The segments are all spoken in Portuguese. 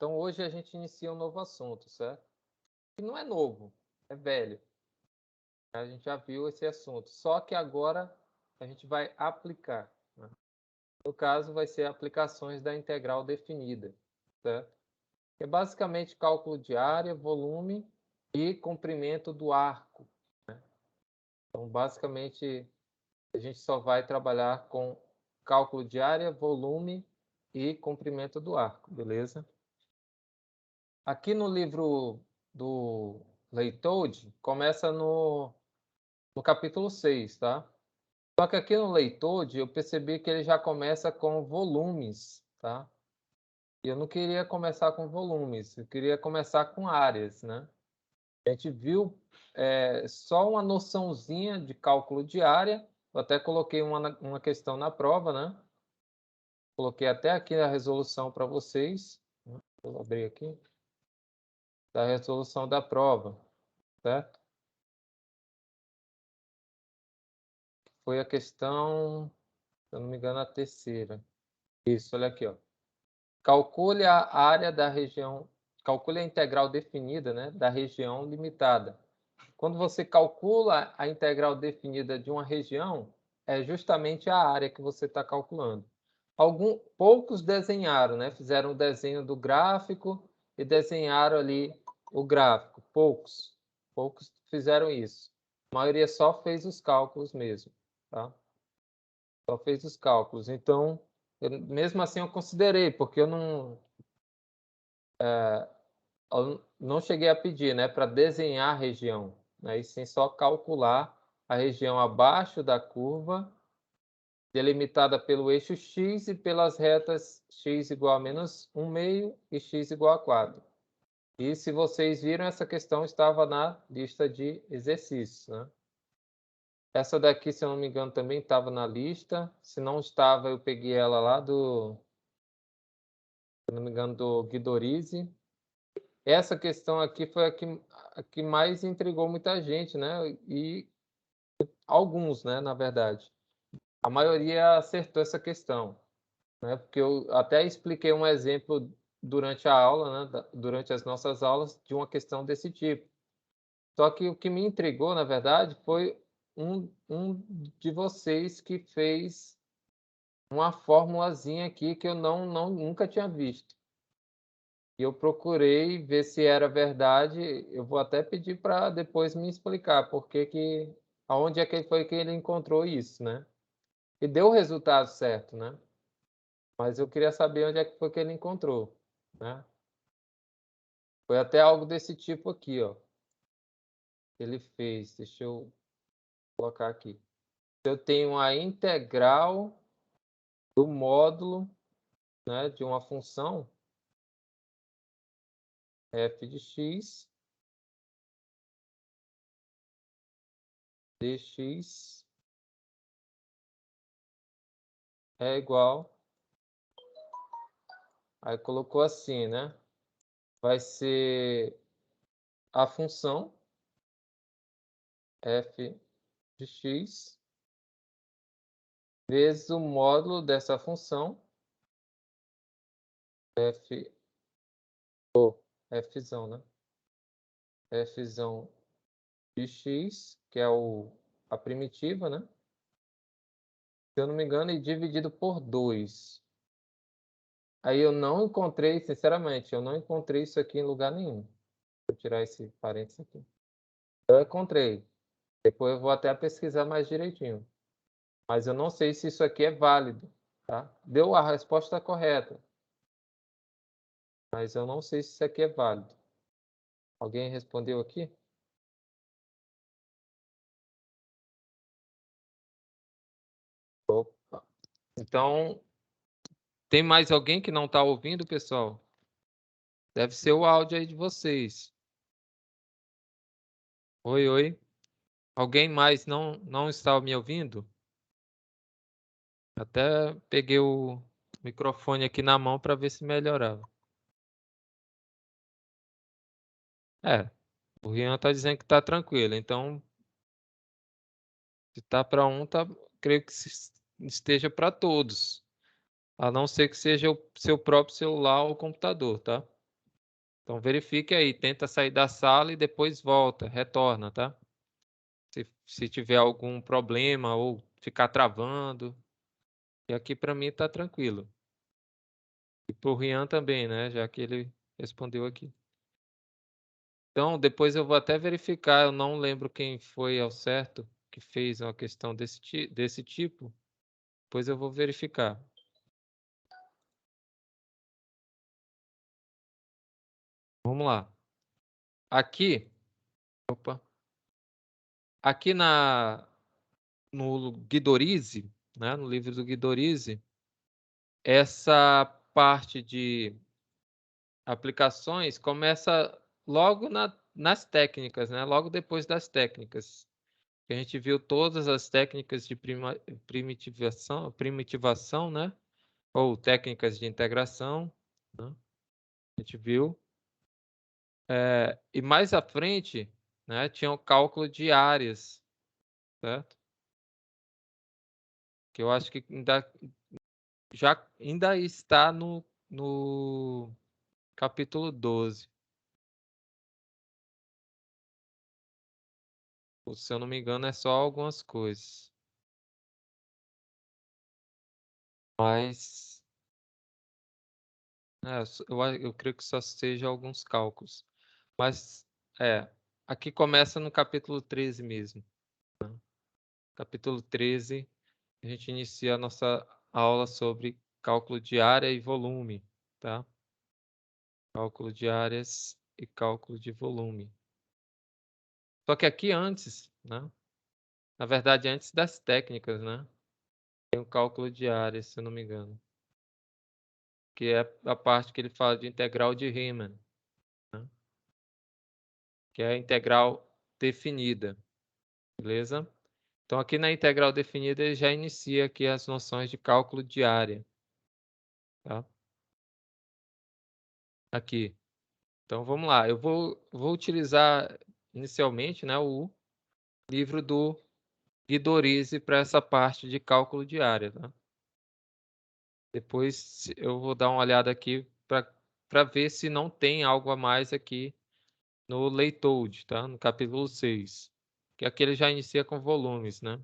Então, hoje a gente inicia um novo assunto, certo? Que não é novo, é velho. A gente já viu esse assunto, só que agora a gente vai aplicar, né? No caso, vai ser aplicações da integral definida, certo? É basicamente cálculo de área, volume e comprimento do arco, né? Então, basicamente, a gente só vai trabalhar com cálculo de área, volume e comprimento do arco, beleza? Aqui no livro do Leitold, começa no capítulo 6, tá? Só que aqui no Leitold eu percebi que ele já começa com volumes, tá? E eu não queria começar com volumes, eu queria começar com áreas, né? A gente viu só uma noçãozinha de cálculo de área, eu até coloquei uma questão na prova, né? Coloquei até aqui a resolução para vocês. Vou abrir aqui. Da resolução da prova, certo? Foi a questão, se eu não me engano, a terceira. Isso, olha aqui, ó. Calcule a área da região, calcule a integral definida, né, da região limitada. Quando você calcula a integral definida de uma região, é justamente a área que você está calculando. Poucos desenharam, né? Fizeram o desenho do gráfico e desenharam ali o gráfico. Poucos fizeram isso. A maioria só fez os cálculos mesmo, tá? Só fez os cálculos. Então, mesmo assim eu considerei, porque eu não cheguei a pedir, né, para desenhar a região, né, e sim só calcular a região abaixo da curva, delimitada pelo eixo x e pelas retas x igual a menos 1 meio e x igual a 4. E se vocês viram, essa questão estava na lista de exercícios, né? Essa daqui, se eu não me engano, também estava na lista. Se não estava, eu peguei ela lá se não me engano, do Guidorizi. Essa questão aqui foi a que mais intrigou muita gente, né? E alguns, né, na verdade. A maioria acertou essa questão, né? Porque eu até expliquei um exemplo durante a aula, né, durante as nossas aulas, de uma questão desse tipo. Só que o que me intrigou, na verdade, foi um de vocês que fez uma formulazinha aqui que eu nunca tinha visto. E eu procurei ver se era verdade. Eu vou até pedir para depois me explicar aonde é que foi que ele encontrou isso, né? E deu o resultado certo, né? Mas eu queria saber onde é que foi que ele encontrou, né? Foi até algo desse tipo aqui, ó. Ele fez. Deixa eu colocar aqui. Eu tenho a integral do módulo, né, de uma função f de x dx é igual. Aí colocou assim, né? Vai ser a função f de x vezes o módulo dessa função f, fzão, né? Fzão de x, que é a primitiva, né? Se eu não me engano, e dividido por 2. Aí eu não encontrei, sinceramente, eu não encontrei isso aqui em lugar nenhum. Vou tirar esse parênteses aqui. Eu encontrei. Depois eu vou até pesquisar mais direitinho. Mas eu não sei se isso aqui é válido, tá? Deu a resposta correta. Mas eu não sei se isso aqui é válido. Alguém respondeu aqui? Opa. Então, tem mais alguém que não está ouvindo, pessoal? Deve ser o áudio aí de vocês. Oi, oi. Alguém mais não está me ouvindo? Até peguei o microfone aqui na mão para ver se melhorava. O Rian está dizendo que está tranquilo. Então, se está para um, creio que esteja para todos. A não ser que seja o seu próprio celular ou computador, tá? Então, verifique aí, tenta sair da sala e depois volta, retorna, tá? Se tiver algum problema ou ficar travando. E aqui para mim tá tranquilo. E pro Rian também, né? Já que ele respondeu aqui. Então, depois eu vou até verificar, eu não lembro quem foi ao certo que fez uma questão desse tipo. Depois eu vou verificar. Vamos lá. Aqui, opa. Aqui no Guidorize, né, no livro do Guidorize, essa parte de aplicações começa logo nas técnicas, né? Logo depois das técnicas. A gente viu todas as técnicas de primitivação, né? Ou técnicas de integração, né? A gente viu. E mais à frente, né, tinha o cálculo de áreas, certo? Que eu acho que ainda está no capítulo 12. Se eu não me engano, é só algumas coisas. Mas eu creio que só seja alguns cálculos. Mas aqui começa no capítulo 13 mesmo. Né? Capítulo 13, a gente inicia a nossa aula sobre cálculo de área e volume, tá? Cálculo de áreas e cálculo de volume. Só que aqui antes, né? Na verdade, antes das técnicas, né? Tem o cálculo de áreas, se eu não me engano. Que é a parte que ele fala de integral de Riemann, né? Que é a integral definida, beleza? Então, aqui na integral definida, ele já inicia aqui as noções de cálculo de área, tá? Aqui. Então, vamos lá. Eu vou utilizar inicialmente, né, o livro do Guidorize para essa parte de cálculo de área, tá? Depois eu vou dar uma olhada aqui para ver se não tem algo a mais aqui no Leitold, tá? No capítulo 6. Que aqui ele já inicia com volumes, né?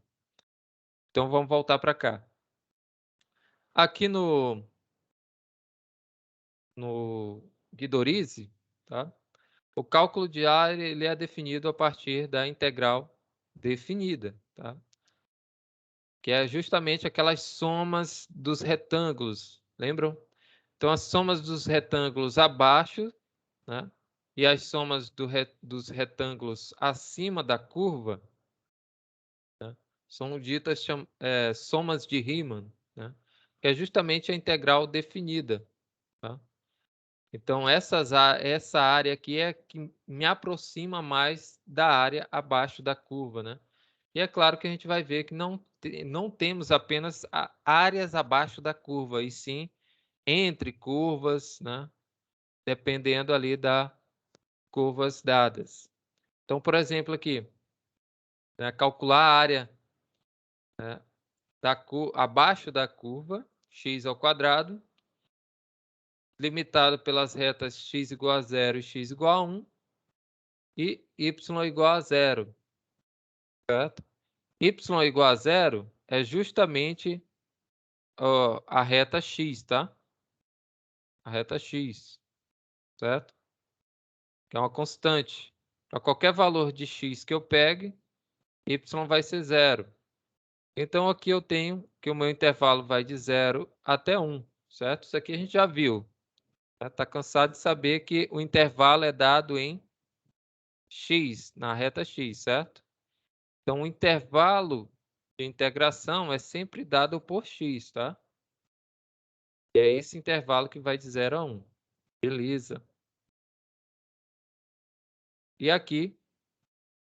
Então vamos voltar para cá. Aqui no Guidorize, tá? O cálculo de área ele é definido a partir da integral definida, tá? Que é justamente aquelas somas dos retângulos, lembram? Então, as somas dos retângulos abaixo, né? E as somas dos retângulos acima da curva, né? São ditas somas de Riemann, né? Que é justamente a integral definida, tá? Então, essa área aqui é que me aproxima mais da área abaixo da curva, né? E é claro que a gente vai ver que não temos apenas áreas abaixo da curva, e sim entre curvas, né? Dependendo ali das curvas dadas. Então, por exemplo, aqui, né? Calcular a área, né? Abaixo da curva, x ao quadrado, limitado pelas retas x igual a 0 e x igual a 1, e y igual a 0, certo? Y igual a 0 é justamente a reta x, tá? A reta x, certo? Que é uma constante. Para qualquer valor de x que eu pegue, y vai ser 0. Então, aqui eu tenho que o meu intervalo vai de 0 até 1, certo? Isso aqui a gente já viu. Está cansado de saber que o intervalo é dado em x, na reta x, certo? Então, o intervalo de integração é sempre dado por x, tá? E é esse intervalo que vai de 0 a 1. Beleza. E aqui,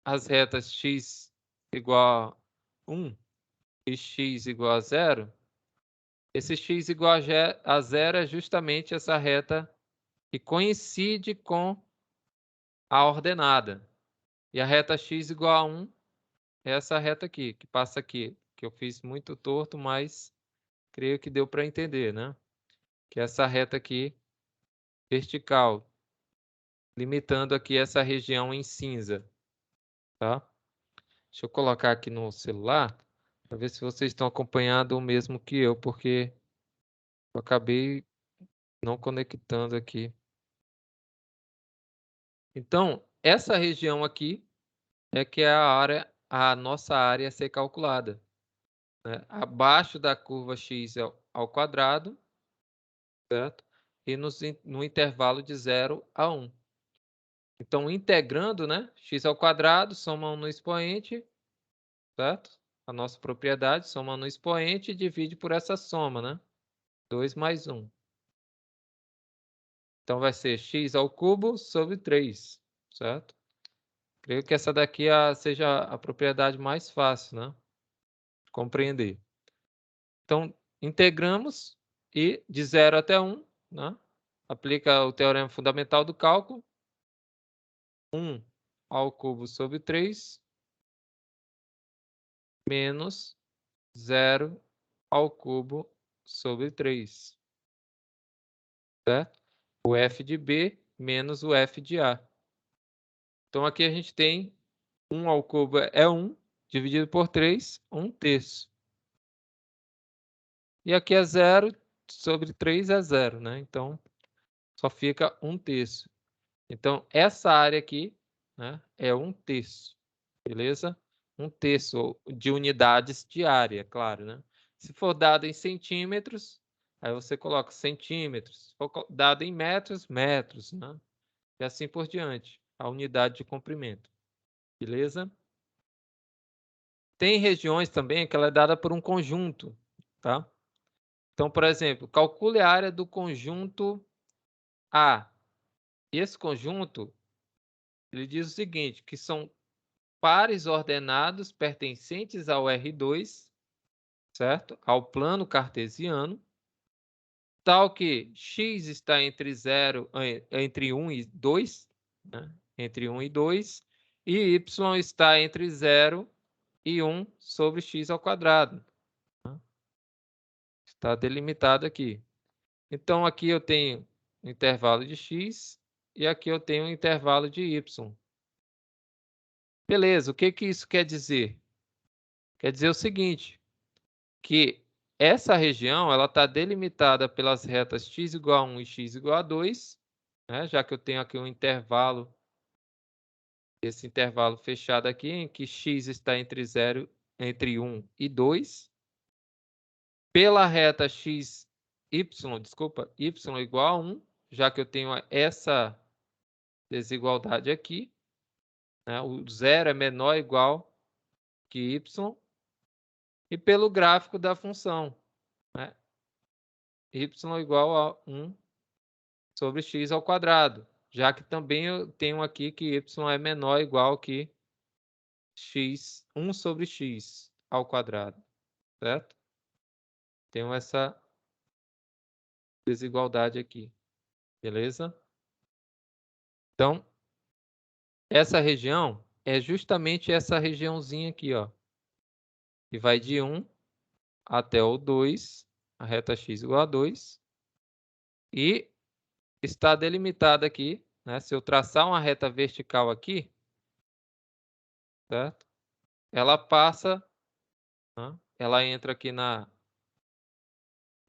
as retas x igual a 1 e x igual a 0, esse x igual a 0 é justamente essa reta que coincide com a ordenada. E a reta x igual a 1 é essa reta aqui, que passa aqui, que eu fiz muito torto, mas creio que deu para entender, né? Que é essa reta aqui, vertical, limitando aqui essa região em cinza, tá? Deixa eu colocar aqui no celular para ver se vocês estão acompanhando o mesmo que eu, porque eu acabei não conectando aqui. Então, essa região aqui é que é a nossa área a ser calculada, né? Abaixo da curva x ao quadrado, certo? E no intervalo de 0 a 1. Então, integrando, né? X ao quadrado, soma no expoente, certo? A nossa propriedade, soma no expoente e divide por essa soma, né? 2 mais 1. Então, vai ser x ao cubo sobre 3, certo? Creio que essa daqui seja a propriedade mais fácil, né? De compreender. Então, integramos e de 0 até 1, né? Aplica o teorema fundamental do cálculo. 1 ao cubo sobre 3 menos 0 ao cubo sobre 3, certo? O f de B menos o f de A. Então, aqui a gente tem 1 ao cubo é 1, dividido por 3, 1/3. E aqui é 0, sobre 3 é 0, né? Então, só fica 1/3. Então, essa área aqui, né, é 1/3, beleza? 1/3 de unidades de área, claro, né? Se for dado em centímetros, aí você coloca centímetros. Se for dado em metros, metros, né? E assim por diante, a unidade de comprimento, beleza? Tem regiões também que ela é dada por um conjunto, tá? Então, por exemplo, calcule a área do conjunto A. Esse conjunto, ele diz o seguinte, que são pares ordenados pertencentes ao R2, certo? Ao plano cartesiano, tal que x está entre 1 e 2, né? Entre 1 e 2, e y está entre 0 e 1 sobre x ao quadrado. Né? Está delimitado aqui. Então, aqui eu tenho um intervalo de x e aqui eu tenho um intervalo de y. Beleza, o que isso quer dizer? Quer dizer o seguinte, que essa região ela está delimitada pelas retas x igual a 1 e x igual a 2, né? Já que eu tenho aqui um intervalo, esse intervalo fechado aqui, em que x está entre 1 e 2. Pela reta desculpa, y igual a 1, já que eu tenho essa desigualdade aqui, né? O 0 é menor ou igual que y. E pelo gráfico da função, né? Y igual a 1 sobre x ao quadrado, já que também eu tenho aqui que y é menor ou igual que 1 sobre x ao quadrado, certo? Tenho essa desigualdade aqui, beleza? Então, essa região é justamente essa regiãozinha aqui, ó, que vai de 1 até o 2, a reta x igual a 2, e está delimitada aqui, né? Se eu traçar uma reta vertical aqui, certo? Ela passa, né? Ela entra aqui na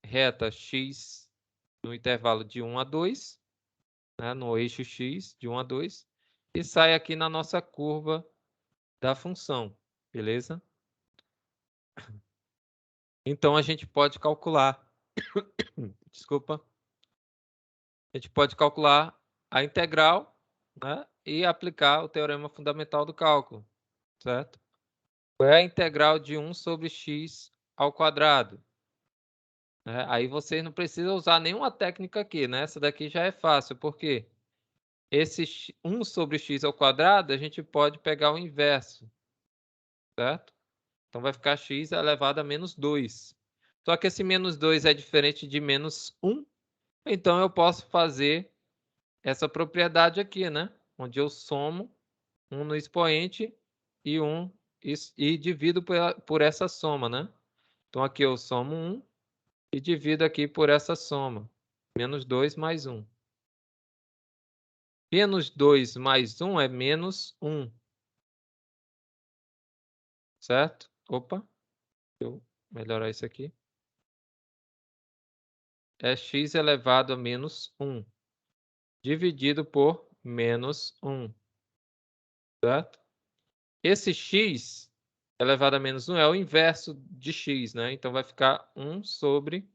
reta x no intervalo de 1 a 2, né? No eixo x de 1 a 2, e sai aqui na nossa curva da função, beleza? Então, a gente pode calcular, desculpa, a gente pode calcular a integral, né? E aplicar o teorema fundamental do cálculo, certo? Qual é a integral de 1 sobre x ao quadrado? Aí vocês não precisam usar nenhuma técnica aqui, né? Essa daqui já é fácil, porque esse 1 sobre x ao quadrado, a gente pode pegar o inverso, certo? Então, vai ficar x elevado a menos 2. Só que esse menos 2 é diferente de menos 1, então eu posso fazer essa propriedade aqui, né? Onde eu somo 1 no expoente e 1 e divido por essa soma, né? Então, aqui eu somo 1 e divido aqui por essa soma. Menos 2 mais 1. Menos 2 mais 1 é menos 1. Certo? Opa, deixa eu melhorar isso aqui. É x elevado a menos 1, dividido por menos 1. Certo? Esse x elevado a menos 1 é o inverso de x, né? Então vai ficar 1 sobre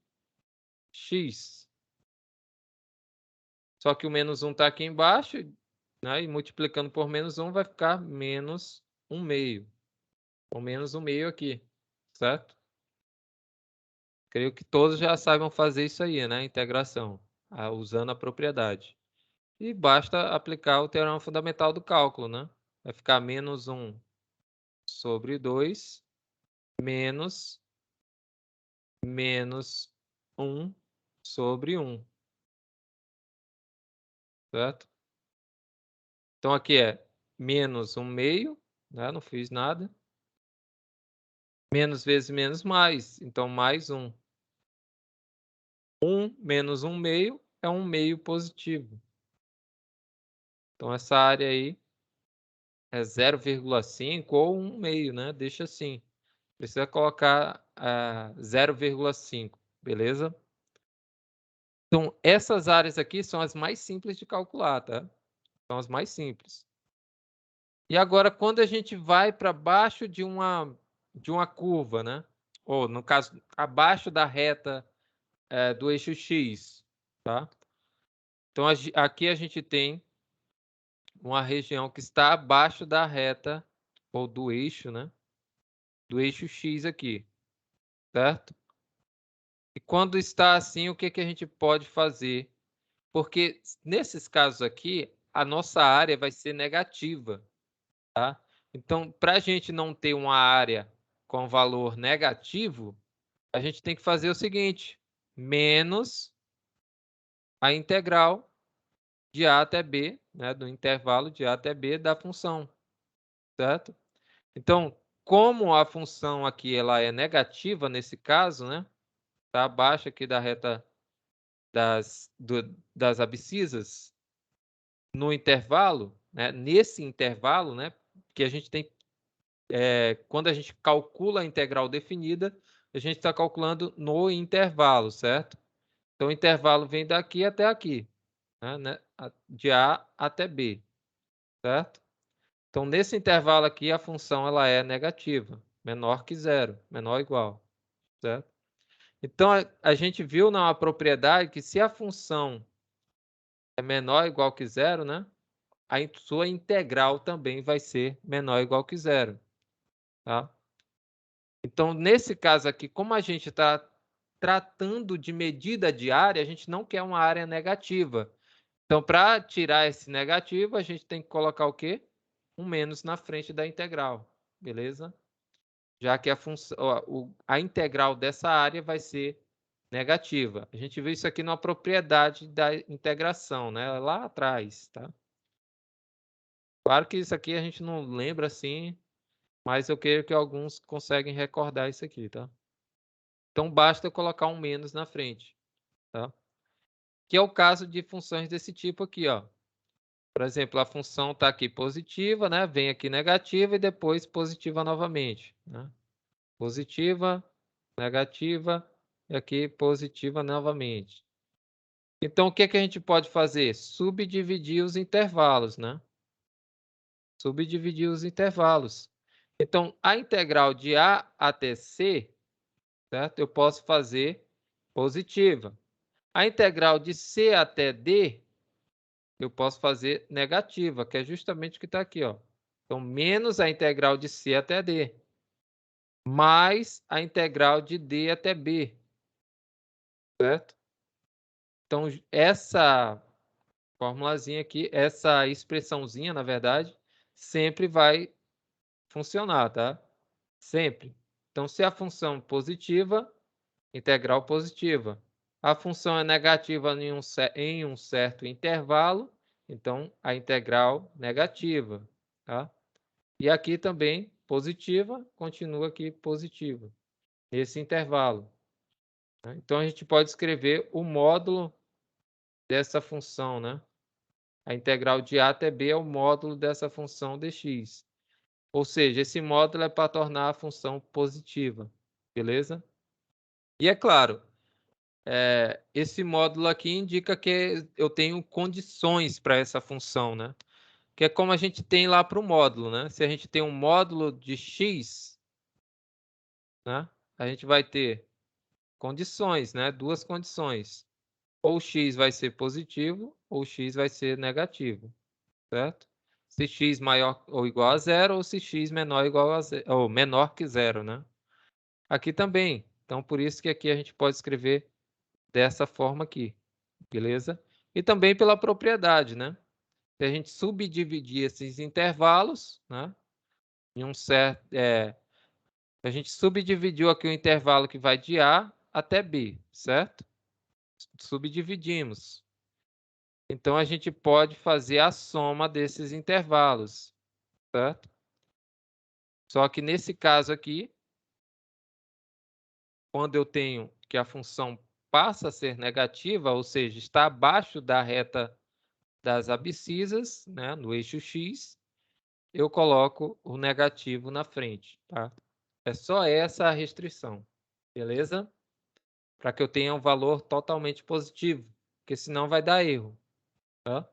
x. Só que o menos 1 está aqui embaixo, né? E multiplicando por menos 1 vai ficar menos 1 meio. Ou menos 1 meio aqui, certo? Creio que todos já saibam fazer isso aí, né? Integração, usando a propriedade. E basta aplicar o teorema fundamental do cálculo, né? Vai ficar menos 1 sobre 2 menos 1 sobre 1. Certo? Então aqui é menos 1 meio, né? Não fiz nada. Menos vezes menos mais, então mais 1. 1 menos 1 meio é 1 meio positivo. Então essa área aí é 0,5 ou 1 meio, né? Deixa assim. Precisa colocar 0,5, beleza? Então essas áreas aqui são as mais simples de calcular, tá? São as mais simples. E agora quando a gente vai para baixo de uma curva, né? Ou no caso, abaixo da reta do eixo X, tá? Então aqui a gente tem uma região que está abaixo da reta ou do eixo, né? Do eixo X aqui, certo? E quando está assim, o que que a gente pode fazer? Porque nesses casos aqui, a nossa área vai ser negativa, tá? Então, para a gente não ter uma área com valor negativo, a gente tem que fazer o seguinte: menos a integral de A até B, né, do intervalo de A até B da função, certo? Então, como a função aqui ela é negativa nesse caso, né, está abaixo aqui da reta das abscissas, no intervalo, né, nesse intervalo, né, que a gente tem, quando a gente calcula a integral definida, a gente está calculando no intervalo, certo? Então, o intervalo vem daqui até aqui, né, de A até B, certo? Então, nesse intervalo aqui, a função ela é negativa, menor que zero, menor ou igual, certo? Então, a gente viu na propriedade que se a função é menor ou igual que zero, né, a sua integral também vai ser menor ou igual que zero, tá? Então, nesse caso aqui, como a gente está tratando de medida de área, a gente não quer uma área negativa. Então, para tirar esse negativo, a gente tem que colocar o quê? Um menos na frente da integral, beleza? Já que a integral dessa área vai ser negativa. A gente viu isso aqui na propriedade da integração, né? Lá atrás, tá? Claro que isso aqui a gente não lembra assim, mas eu creio que alguns conseguem recordar isso aqui, tá? Então basta eu colocar um menos na frente, tá? Que é o caso de funções desse tipo aqui, ó. Por exemplo, a função está aqui positiva, né? Vem aqui negativa e depois positiva novamente, né? Positiva, negativa e aqui positiva novamente. Então, o que que a gente pode fazer? Subdividir os intervalos, né? Subdividir os intervalos. Então, a integral de A até C, certo? Eu posso fazer positiva. A integral de C até D, eu posso fazer negativa, que é justamente o que está aqui, ó. Então, menos a integral de C até D, mais a integral de D até B, certo? Então, essa formulazinha aqui, essa expressãozinha, na verdade, sempre vai funcionar, tá? Sempre. Então, se a função positiva, integral positiva. A função é negativa em um certo intervalo, então a integral negativa, tá? E aqui também positiva, continua aqui positiva, nesse intervalo, né? Então a gente pode escrever o módulo dessa função, né? A integral de A até B é o módulo dessa função dx. Ou seja, esse módulo é para tornar a função positiva, beleza? E é claro, esse módulo aqui indica que eu tenho condições para essa função, né? Que é como a gente tem lá para o módulo, né? Se a gente tem um módulo de x, né? A gente vai ter condições, né? Duas condições. Ou x vai ser positivo, ou x vai ser negativo, certo? Se x maior ou igual a zero, ou se x menor ou igual a zero, ou menor que zero, né? Aqui também. Então, por isso que aqui a gente pode escrever dessa forma aqui, beleza? E também pela propriedade, né? Se a gente subdividir esses intervalos, né? Em um certo, a gente subdividiu aqui o intervalo que vai de A até B, certo? Subdividimos. Então, a gente pode fazer a soma desses intervalos, certo? Só que nesse caso aqui, quando eu tenho que a função passa a ser negativa, ou seja, está abaixo da reta das abscissas, né, no eixo x, eu coloco o negativo na frente, tá? É só essa a restrição, beleza? Para que eu tenha um valor totalmente positivo, porque senão vai dar erro, tá?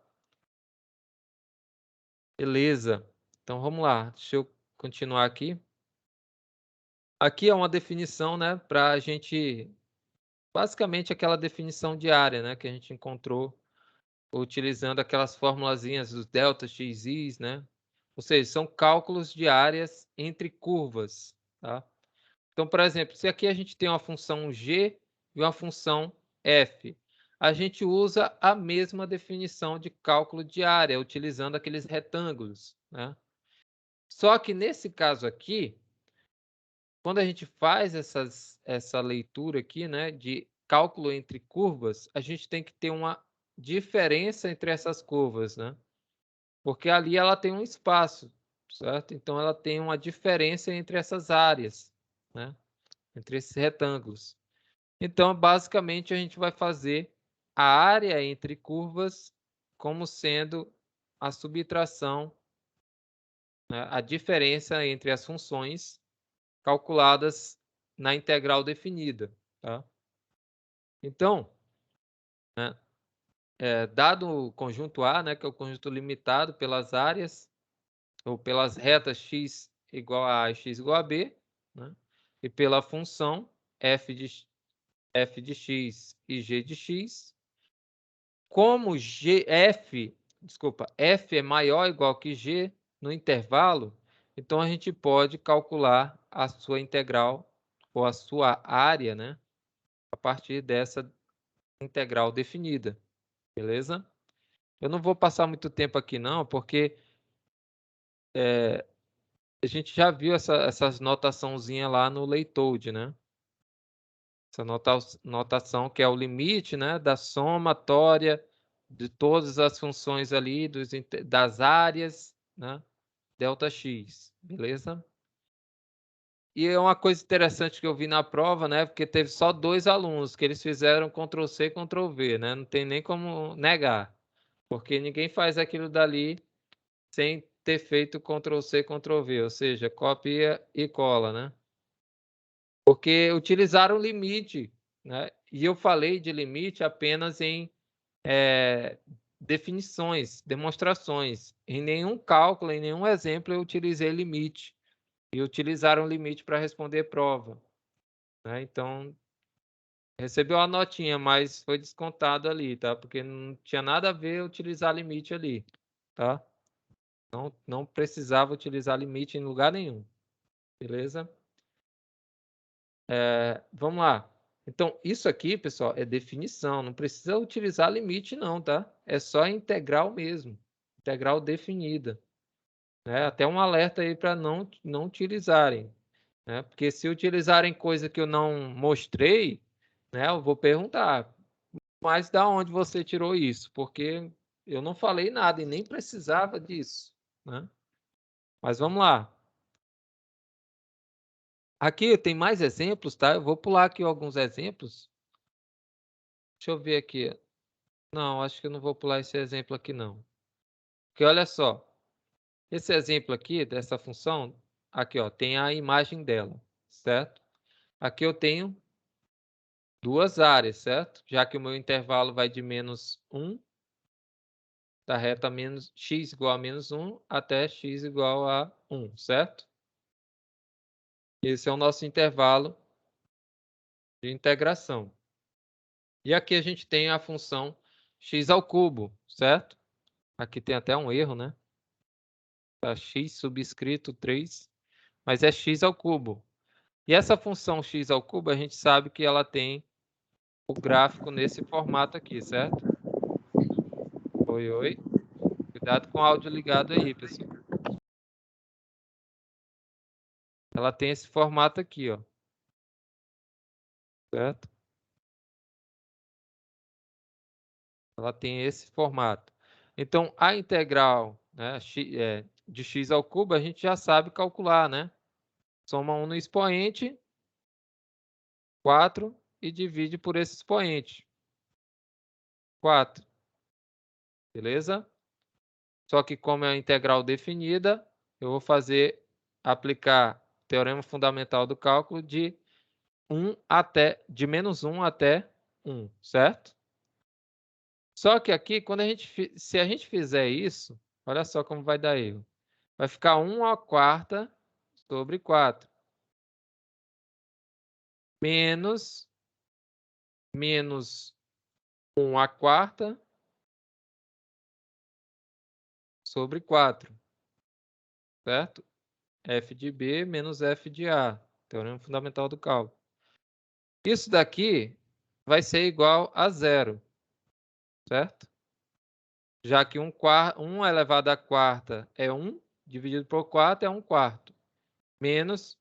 Beleza. Então vamos lá, deixa eu continuar aqui. Aqui é uma definição, né, para a gente, basicamente aquela definição de área, né, que a gente encontrou utilizando aquelas formulazinhas dos delta xi, né? Ou seja, são cálculos de áreas entre curvas, tá? Então, por exemplo, se aqui a gente tem uma função g e uma função f, a gente usa a mesma definição de cálculo de área, utilizando aqueles retângulos, né? Só que nesse caso aqui, quando a gente faz essa leitura aqui, né, de cálculo entre curvas, a gente tem que ter uma diferença entre essas curvas, né? Porque ali ela tem um espaço, certo? Então ela tem uma diferença entre essas áreas, né? Entre esses retângulos. Então, basicamente, a gente vai fazer a área entre curvas como sendo a subtração, né? A diferença entre as funções calculadas na integral definida, tá? Então, né, dado o conjunto A, né, que é o conjunto limitado pelas áreas, ou pelas retas x igual a A e x igual a B, né, e pela função f de x e g de x, como f é maior ou igual que g no intervalo, então a gente pode calcular a sua integral ou a sua área, né, a partir dessa integral definida, beleza? Eu não vou passar muito tempo aqui não, porque a gente já viu essas notaçãozinha lá no LeetCode, né? Essa notação que é o limite, né, da somatória de todas as funções ali das áreas, né, ΔX, beleza? E é uma coisa interessante que eu vi na prova, né, porque teve só 2 alunos que eles fizeram Ctrl+C, Ctrl+V, né? Não tem nem como negar, porque ninguém faz aquilo dali sem ter feito Ctrl+C, Ctrl+V, ou seja, copia e cola, né? Porque utilizaram limite, né? E eu falei de limite apenas em definições, demonstrações. Em nenhum cálculo, em nenhum exemplo eu utilizei limite. E utilizaram limite para responder prova, né? Então, recebeu a notinha, mas foi descontado ali, tá? Porque não tinha nada a ver utilizar limite ali, tá? Não precisava utilizar limite em lugar nenhum, beleza? Vamos lá. Então, isso aqui, pessoal, é definição. Não precisa utilizar limite, não, tá? É só integral mesmo. Integral definida. Né? Até um alerta aí para não utilizarem. Né? Porque se utilizarem coisa que eu não mostrei, né, eu vou perguntar, mas da onde você tirou isso? Porque eu não falei nada e nem precisava disso. Né? Mas vamos lá. Aqui tem mais exemplos, tá? Eu vou pular aqui alguns exemplos. Deixa eu ver aqui. Não, acho que eu não vou pular esse exemplo aqui, não. Porque olha só, esse exemplo aqui dessa função, aqui ó, tem a imagem dela, certo? Aqui eu tenho duas áreas, certo? Já que o meu intervalo vai de -1, da reta x igual a -1 até x igual a 1, certo? Esse é o nosso intervalo de integração. E aqui a gente tem a função x ao cubo, certo? Aqui tem até um erro, né? Tá x subscrito 3, mas é x ao cubo. E essa função x ao cubo, a gente sabe que ela tem o gráfico nesse formato aqui, certo? Oi, oi. Cuidado com o áudio ligado aí, pessoal. Ela tem esse formato aqui, ó. Certo? Ela tem esse formato. Então, a integral, né, de x ao cubo, a gente já sabe calcular, né? Soma 1 no expoente, 4, e divide por esse expoente, 4. Beleza? Só que como é a integral definida, eu vou aplicar o teorema fundamental do cálculo de -1 até 1, certo? Só que aqui, se a gente fizer isso, olha só como vai dar erro. Vai ficar 1/4 sobre 4. Menos 1/4 sobre 4. Certo? F de B menos F de A. Teorema fundamental do cálculo. Isso daqui vai ser igual a 0. Certo? Já que 1 elevado à quarta é 1, dividido por 4 é 1/4. Menos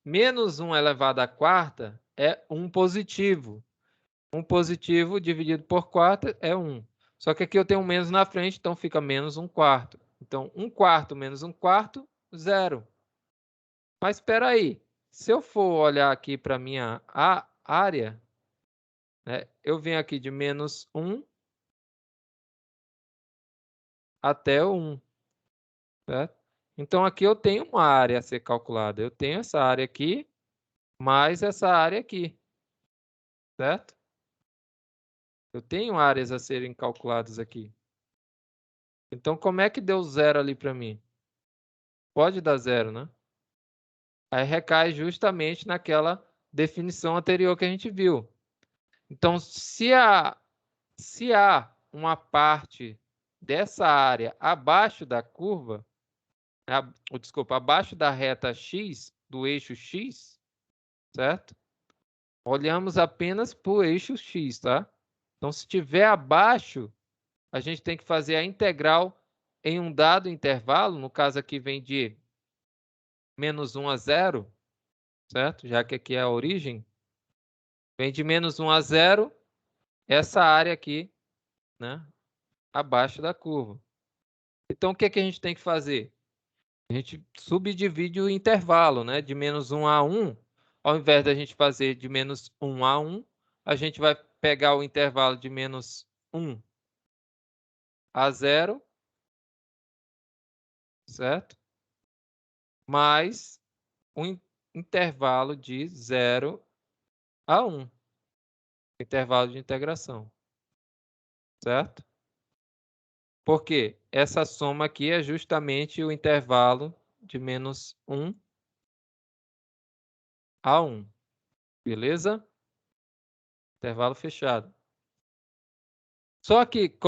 1 elevado à quarta é 1 positivo. 1 positivo dividido por 4 é 1. Só que aqui eu tenho um menos na frente, então fica -1/4. Então, 1/4 menos 1/4, 0. Mas espera aí, se eu for olhar aqui para a minha área, né, eu venho aqui de -1 até o 1. Certo? Então, aqui eu tenho uma área a ser calculada. Eu tenho essa área aqui, mais essa área aqui. Certo? Eu tenho áreas a serem calculadas aqui. Então, como é que deu 0 ali para mim? Pode dar 0, né? Aí recai justamente naquela definição anterior que a gente viu. Então, se há uma parte dessa área abaixo da curva, desculpa, abaixo da reta x, do eixo x, certo? Olhamos apenas para o eixo x, tá? Então, se estiver abaixo, a gente tem que fazer a integral em um dado intervalo, no caso aqui vem de -1 a 0, certo? Já que aqui é a origem, vem de -1 a 0, essa área aqui, né? Abaixo da curva. Então, o que é que a gente tem que fazer? A gente subdivide o intervalo, né? De -1 a 1. Ao invés da gente fazer de -1 a 1, a gente vai pegar o intervalo de -1 a 0, certo? Mais um intervalo de 0 a 1. Intervalo de integração. Certo? Porque essa soma aqui é justamente o intervalo de -1 a 1. Beleza? Intervalo fechado. Só que,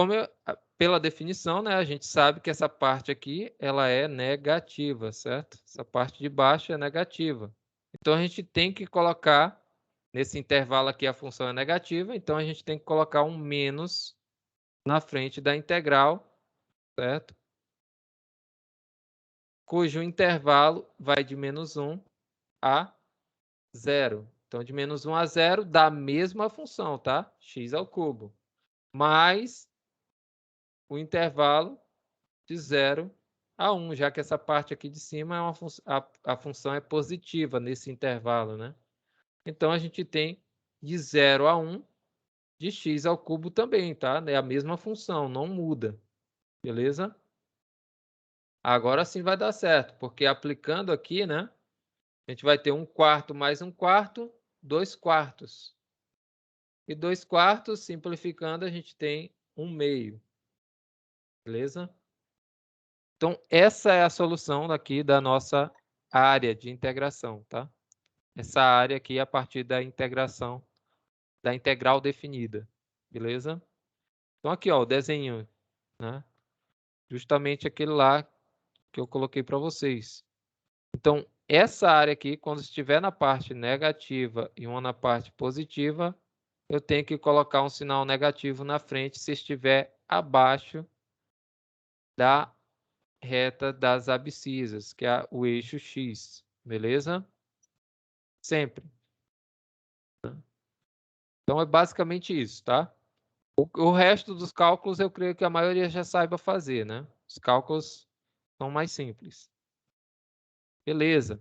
pela definição, né, a gente sabe que essa parte aqui ela é negativa, certo? Essa parte de baixo é negativa. Então, a gente tem que colocar, nesse intervalo aqui a função é negativa, então a gente tem que colocar um menos na frente da integral, certo? Cujo intervalo vai de -1 a 0. Então, de -1 a 0 dá a mesma função, tá? X ao cubo. Mais o intervalo de 0 a 1, já que essa parte aqui de cima é a função é positiva nesse intervalo, né? Então, a gente tem de 0 a 1 de x ao cubo também, tá? É a mesma função, não muda. Beleza? Agora sim vai dar certo, porque aplicando aqui, né? A gente vai ter 1/4 mais 1/4, 2/4. E 2/4, simplificando, a gente tem 1/2. Beleza? Então, essa é a solução aqui da nossa área de integração, tá? Essa área aqui é a partir da integração, da integral definida. Beleza? Então, aqui, ó, o desenho, né? Justamente aquele lá que eu coloquei para vocês. Então, essa área aqui, quando estiver na parte negativa e uma na parte positiva, eu tenho que colocar um sinal negativo na frente se estiver abaixo da reta das abscissas, que é o eixo X. Beleza? Sempre. Então, é basicamente isso, tá? O resto dos cálculos, eu creio que a maioria já saiba fazer, né? Os cálculos são mais simples. Beleza.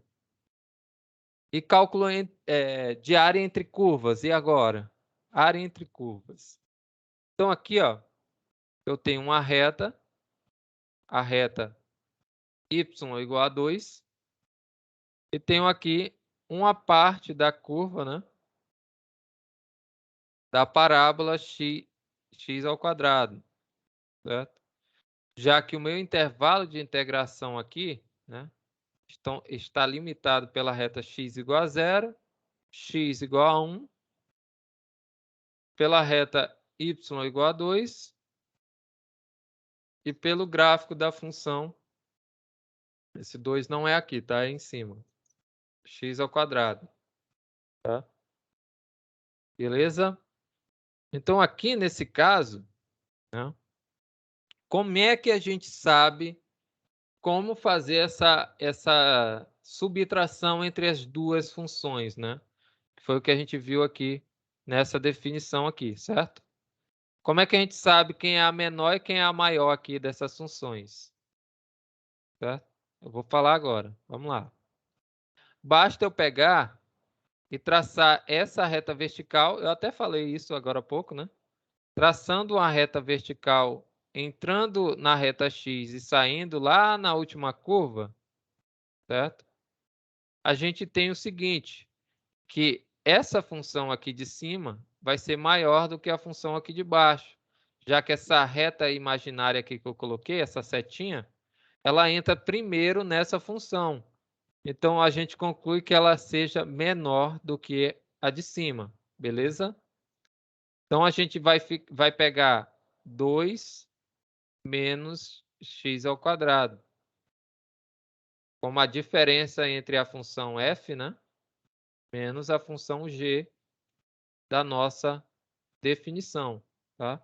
E cálculo de área entre curvas. E agora? Área entre curvas. Então, aqui, ó, eu tenho uma reta. A reta y igual a 2. E tenho aqui uma parte da curva, né? Da parábola x ao quadrado. Certo? Já que o meu intervalo de integração aqui, né? Está limitado pela reta x igual a 0, x igual a 1, pela reta y igual a 2 e pelo gráfico da função, esse 2 não é aqui, tá? É em cima, x ao quadrado. Tá? Beleza? Então, aqui nesse caso, né, como é que a gente sabe como fazer essa subtração entre as duas funções, né? Foi o que a gente viu aqui nessa definição aqui, certo? Como é que a gente sabe quem é a menor e quem é a maior aqui dessas funções? Certo? Eu vou falar agora. Vamos lá. Basta eu pegar e traçar essa reta vertical. Eu até falei isso agora há pouco, né? Traçando uma reta vertical, entrando na reta X e saindo lá na última curva, certo? A gente tem o seguinte, que essa função aqui de cima vai ser maior do que a função aqui de baixo, já que essa reta imaginária aqui que eu coloquei, essa setinha, ela entra primeiro nessa função. Então, a gente conclui que ela seja menor do que a de cima, beleza? Então, a gente vai pegar 2 menos x ao quadrado, como a diferença entre a função f, né? Menos a função g da nossa definição, tá?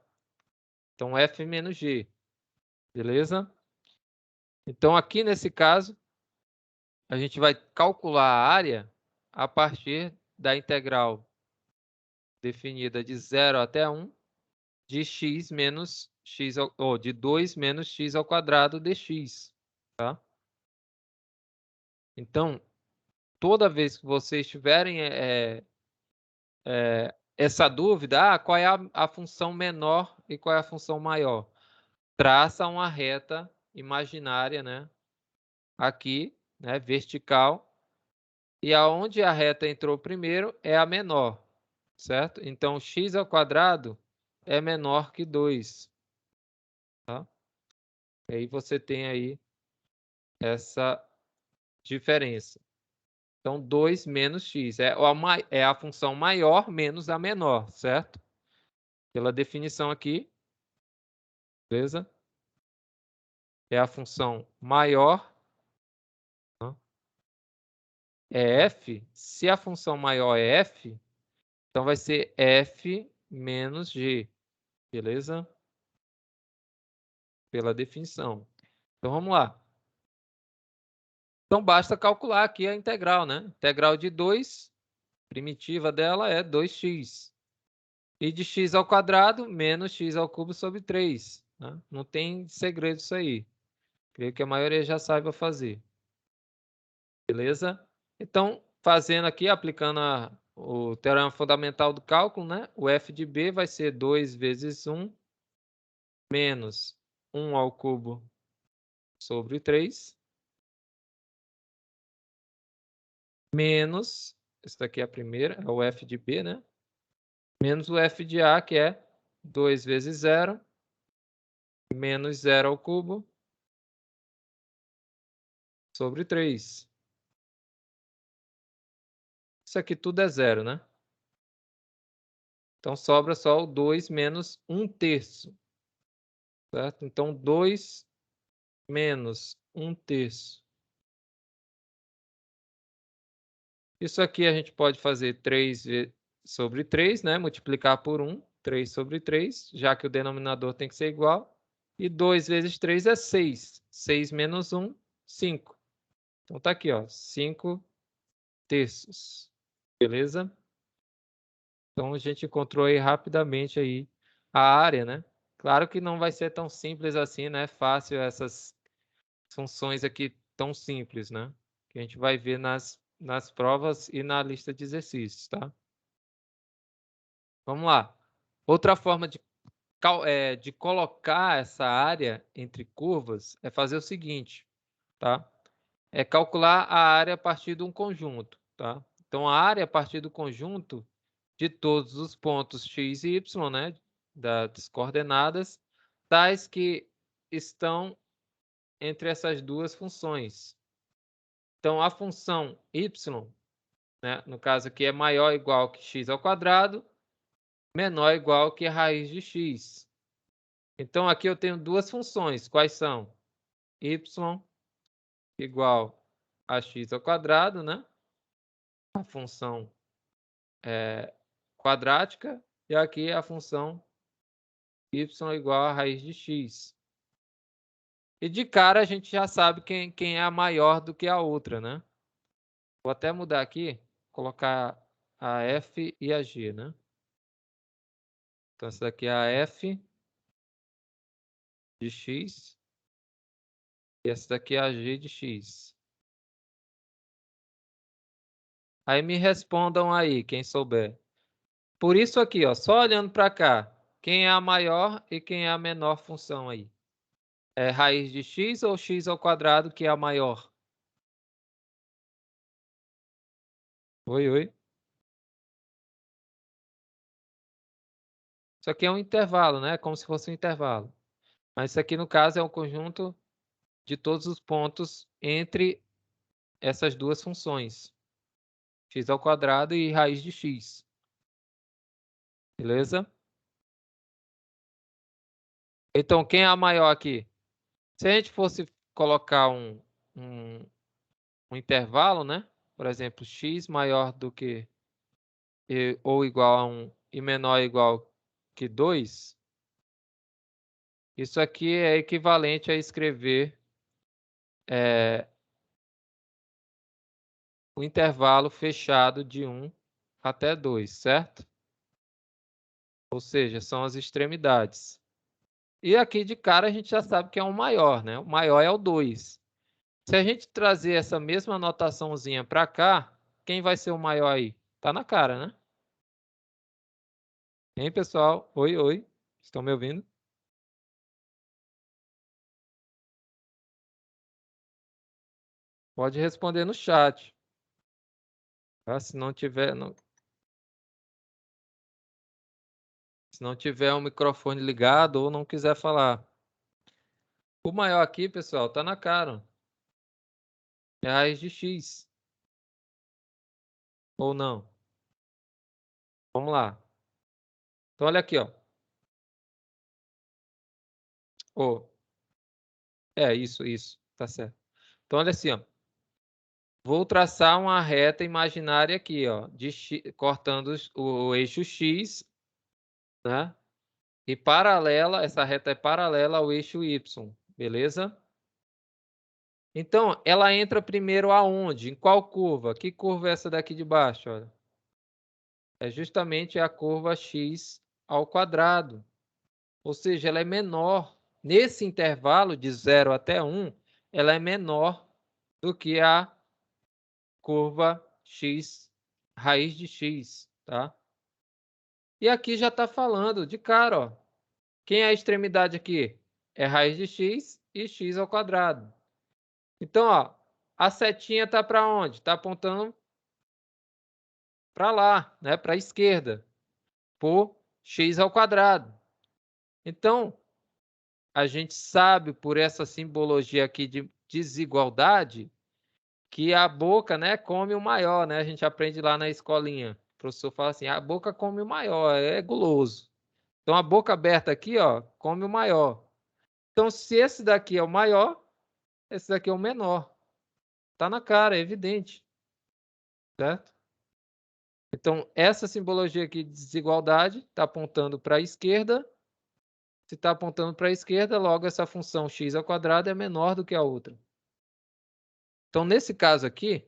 Então, f menos g, beleza? Então, aqui nesse caso, a gente vai calcular a área a partir da integral definida de 0 até 1 de x menos x, ou de 2 menos x ao quadrado dx, tá? Então, toda vez que vocês tiverem essa dúvida, qual é a função menor e qual é a função maior? Traça uma reta imaginária, né? Aqui, né? Vertical. E aonde a reta entrou primeiro é a menor, certo? Então, x ao quadrado é menor que 2. Tá? E aí você tem aí essa diferença. Então, 2 menos x é a função maior menos a menor, certo? Pela definição aqui, beleza? É a função maior, tá? É f. Se a função maior é f, então vai ser f menos g, beleza? Pela definição. Então, vamos lá. Então, basta calcular aqui a integral, né? Integral de 2, primitiva dela é 2x. E de x ao quadrado menos x ao cubo sobre 3. Né? Não tem segredo isso aí. Creio que a maioria já saiba fazer. Beleza? Então, fazendo aqui, aplicando o teorema fundamental do cálculo, né? O f de b vai ser 2 vezes 1 menos 1 ao cubo sobre 3 menos, esse daqui é a primeira, é o f de b, né? Menos o f de a, que é 2 vezes 0, menos 0 ao cubo, sobre 3. Isso aqui tudo é 0, né? Então, sobra só o 2 menos 1/3. Certo? Então, 2 menos 1/3. Isso aqui a gente pode fazer 3 sobre 3, né? Multiplicar por 1, 3 sobre 3, já que o denominador tem que ser igual. E 2 vezes 3 é 6. 6 menos 1, 5. Então, tá aqui, ó, 5/3. Beleza? Então, a gente encontrou aí rapidamente aí a área, né? Claro que não vai ser tão simples assim, né? Fácil essas funções aqui tão simples, né? Que a gente vai ver nas provas e na lista de exercícios, tá? Vamos lá. Outra forma de colocar essa área entre curvas é fazer o seguinte, tá? É calcular a área a partir de um conjunto, tá? Então, a área a partir do conjunto de todos os pontos x e y, né? Das coordenadas, tais que estão entre essas duas funções. Então, a função y, né, no caso aqui, é maior ou igual que x ao quadrado, menor ou igual que a raiz de x. Então, aqui eu tenho duas funções. Quais são? Y igual a x ao quadrado, né? A função quadrática. E aqui a função y igual a raiz de x. E de cara a gente já sabe quem é a maior do que a outra, né? Vou até mudar aqui, colocar a f e a g, né? Então, essa daqui é a f de x e essa daqui é a g de x. Aí me respondam aí, quem souber. Por isso aqui, ó, só olhando para cá, quem é a maior e quem é a menor função aí? É raiz de x ou x ao quadrado que é a maior? Oi, oi. Isso aqui é um intervalo, né? Como se fosse um intervalo. Mas isso aqui, no caso, é um conjunto de todos os pontos entre essas duas funções. X ao quadrado e raiz de x. Beleza? Então, quem é a maior aqui? Se a gente fosse colocar um intervalo, né? Por exemplo, x maior do que ou igual a 1 e menor ou igual que 2, isso aqui é equivalente a escrever o intervalo fechado de 1 até 2, certo? Ou seja, são as extremidades. E aqui de cara a gente já sabe que é um maior, né? O maior é o 2. Se a gente trazer essa mesma anotaçãozinha para cá, quem vai ser o maior aí? Tá na cara, né? Hein, pessoal? Oi, oi. Estão me ouvindo? Pode responder no chat. Tá? Se não tiver o microfone ligado ou não quiser falar. O maior aqui, pessoal, tá na cara. É a raiz de x. Ou não? Vamos lá. Então, olha aqui, ó. Oh, isso. Tá certo. Então, olha assim, ó. Vou traçar uma reta imaginária aqui, ó, cortando o eixo x, né? E paralela, essa reta é paralela ao eixo y, beleza? Então, ela entra primeiro aonde? Em qual curva? Que curva é essa daqui de baixo? Olha? É justamente a curva x ao quadrado. Ou seja, ela é menor. Nesse intervalo de 0 até 1, ela é menor do que a curva x, raiz de x, tá? E aqui já está falando de cara, ó. Quem é a extremidade aqui? é raiz de x e x ao quadrado. Então, ó, a setinha está para onde? Está apontando para lá, né? Para a esquerda, por x ao quadrado. Então, a gente sabe por essa simbologia aqui de desigualdade que a boca, né, come o maior, né? A gente aprende lá na escolinha. O professor fala assim: a boca come o maior, é guloso. Então, a boca aberta aqui, ó, come o maior. Então, se esse daqui é o maior, esse daqui é o menor. Tá na cara, é evidente, certo? Então, essa simbologia aqui de desigualdade está apontando para a esquerda. Se está apontando para a esquerda, logo essa função x ao quadrado é menor do que a outra. Então, nesse caso aqui,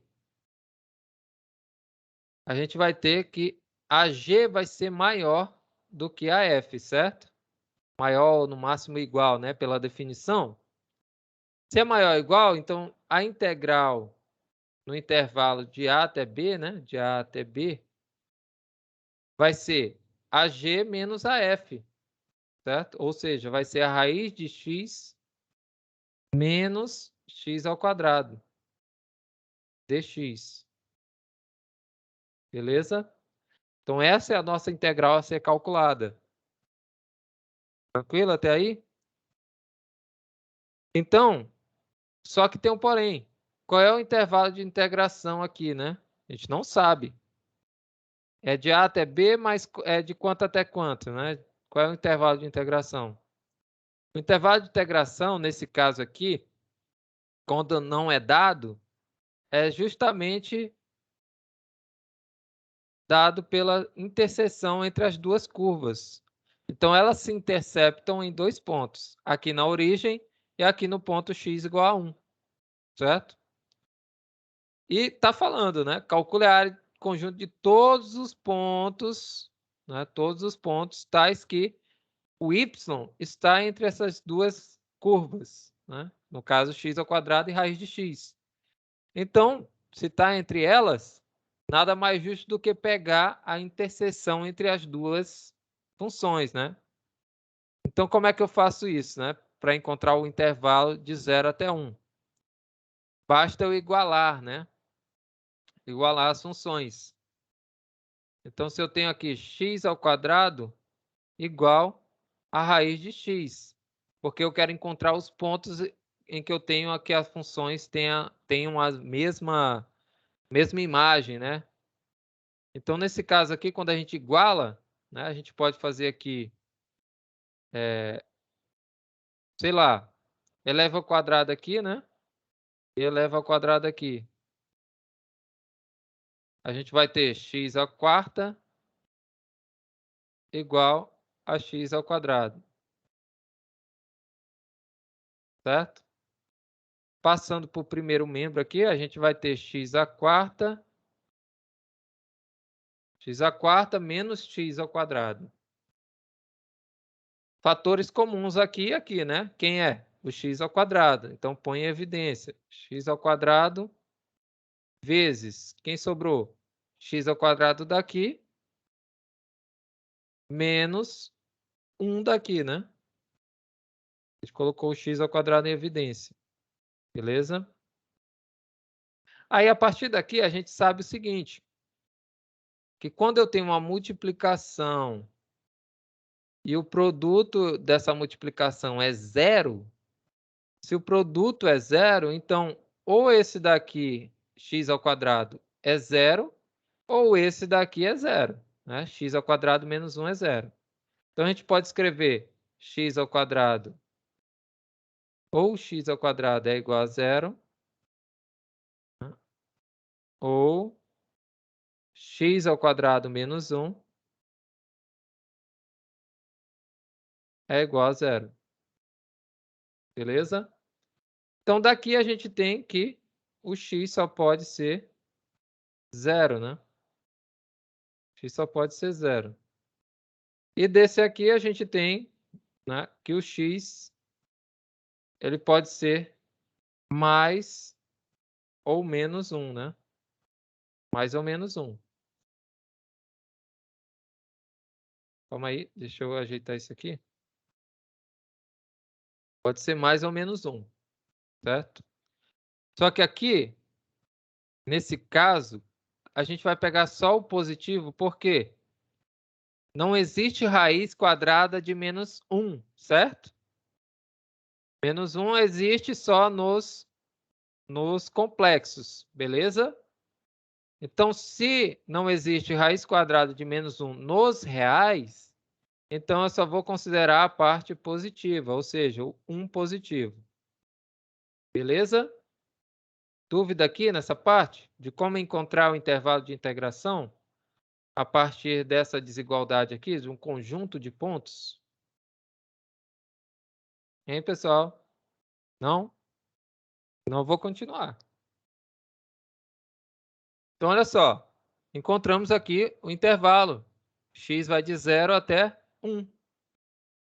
a gente vai ter que a g vai ser maior do que a f, certo? Maior ou no máximo igual, né? Pela definição. Se é maior ou igual, então a integral no intervalo de a até b, né? De a até b, vai ser a g menos a f, certo? Ou seja, vai ser a raiz de x menos x ao quadrado dx. Beleza? Então, essa é a nossa integral a ser calculada. Tranquilo até aí? Então, só que tem um porém. Qual é o intervalo de integração aqui, né? A gente não sabe. É de A até B, mas é de quanto até quanto, né? Qual é o intervalo de integração? O intervalo de integração, nesse caso aqui, quando não é dado, é justamente dado pela interseção entre as duas curvas. Então, elas se interceptam em dois pontos, aqui na origem e aqui no ponto x igual a 1, certo? E está falando, né? Calcule a área conjunto de todos os pontos, né? Todos os pontos tais que o y está entre essas duas curvas, né? No caso, x ao quadrado e raiz de x. Então, se está entre elas, nada mais justo do que pegar a interseção entre as duas funções, né? Então, como é que eu faço isso, né? Para encontrar o intervalo de 0 até 1. Basta eu igualar, né? Igualar as funções. Então, se eu tenho aqui x ao quadrado igual a raiz de x, porque eu quero encontrar os pontos em que eu tenho aqui as funções tenham a mesma imagem, né? Então, nesse caso aqui, quando a gente iguala, né, a gente pode fazer aqui, sei lá, eleva ao quadrado aqui, né? E eleva ao quadrado aqui. A gente vai ter x à quarta igual a x ao quadrado, certo? Passando para o primeiro membro aqui, a gente vai ter x à quarta menos x ao quadrado. Fatores comuns aqui e aqui, né? Quem é? O x ao quadrado. Então, põe em evidência. X ao quadrado vezes, quem sobrou? X ao quadrado daqui menos 1 daqui, né? A gente colocou o x ao quadrado em evidência. Beleza? Aí, a partir daqui, a gente sabe o seguinte, que quando eu tenho uma multiplicação e o produto dessa multiplicação é zero, se o produto é zero, então ou esse daqui, x ao quadrado, é zero, ou esse daqui é zero, né? X ao quadrado menos 1 é zero. Então, a gente pode escrever x ao quadrado ou x ao quadrado é igual a zero, né? Ou x ao quadrado menos 1 é igual a zero. Beleza? Então, daqui a gente tem que o x só pode ser zero, né? X só pode ser zero. E desse aqui a gente tem, né, que o x ele pode ser mais ou menos 1, né? Mais ou menos 1. Calma aí, deixa eu ajeitar isso aqui. Pode ser mais ou menos 1, certo? Só que aqui, nesse caso, a gente vai pegar só o positivo, porque não existe raiz quadrada de menos 1, certo? Menos 1 existe só nos complexos, beleza? Então, se não existe raiz quadrada de menos 1 nos reais, então eu só vou considerar a parte positiva, ou seja, o 1 positivo. Beleza? Dúvida aqui nessa parte de como encontrar o intervalo de integração a partir dessa desigualdade aqui, de um conjunto de pontos? Hein, pessoal? Não? Não vou continuar. Então, olha só. Encontramos aqui o intervalo. X vai de 0 até 1.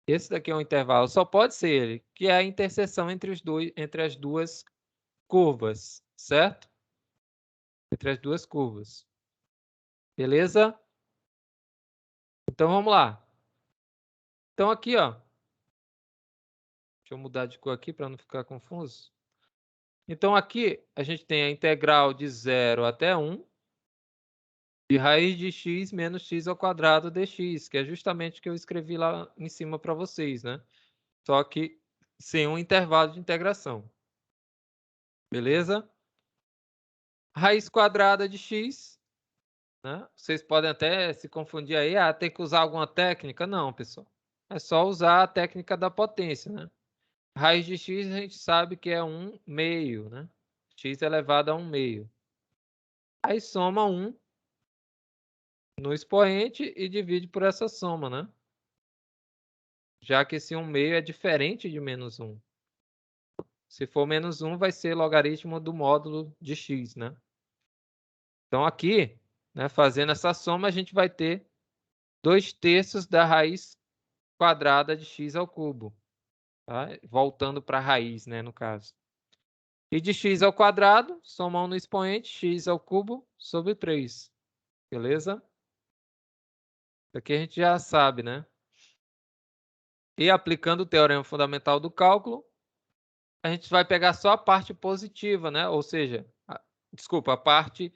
Esse daqui é um intervalo. Só pode ser ele, que é a interseção entre as duas curvas, certo? Entre as duas curvas. Beleza? Então, vamos lá. Então, aqui, ó. Deixa eu mudar de cor aqui para não ficar confuso. Então, aqui, a gente tem a integral de 0 até 1 de raiz de x menos x ao quadrado dx, que é justamente o que eu escrevi lá em cima para vocês, né? Só que sem um intervalo de integração. Beleza? Raiz quadrada de x, né? Vocês podem até se confundir aí, tem que usar alguma técnica? Não, pessoal. É só usar a técnica da potência, né? Raiz de x a gente sabe que é 1 meio, né? X elevado a 1 meio. Aí soma 1 no expoente e divide por essa soma, né? Já que esse 1 meio é diferente de menos 1. Se for menos 1, vai ser logaritmo do módulo de x, né? Então, aqui, né, fazendo essa soma, a gente vai ter 2/3 da raiz quadrada de x ao cubo. Tá? Voltando para a raiz, né, no caso. E de x ao quadrado, soma 1 no expoente, x ao cubo sobre 3. Beleza? Isso aqui a gente já sabe, né? E aplicando o teorema fundamental do cálculo, a gente vai pegar só a parte positiva, né? Ou seja, desculpa, a parte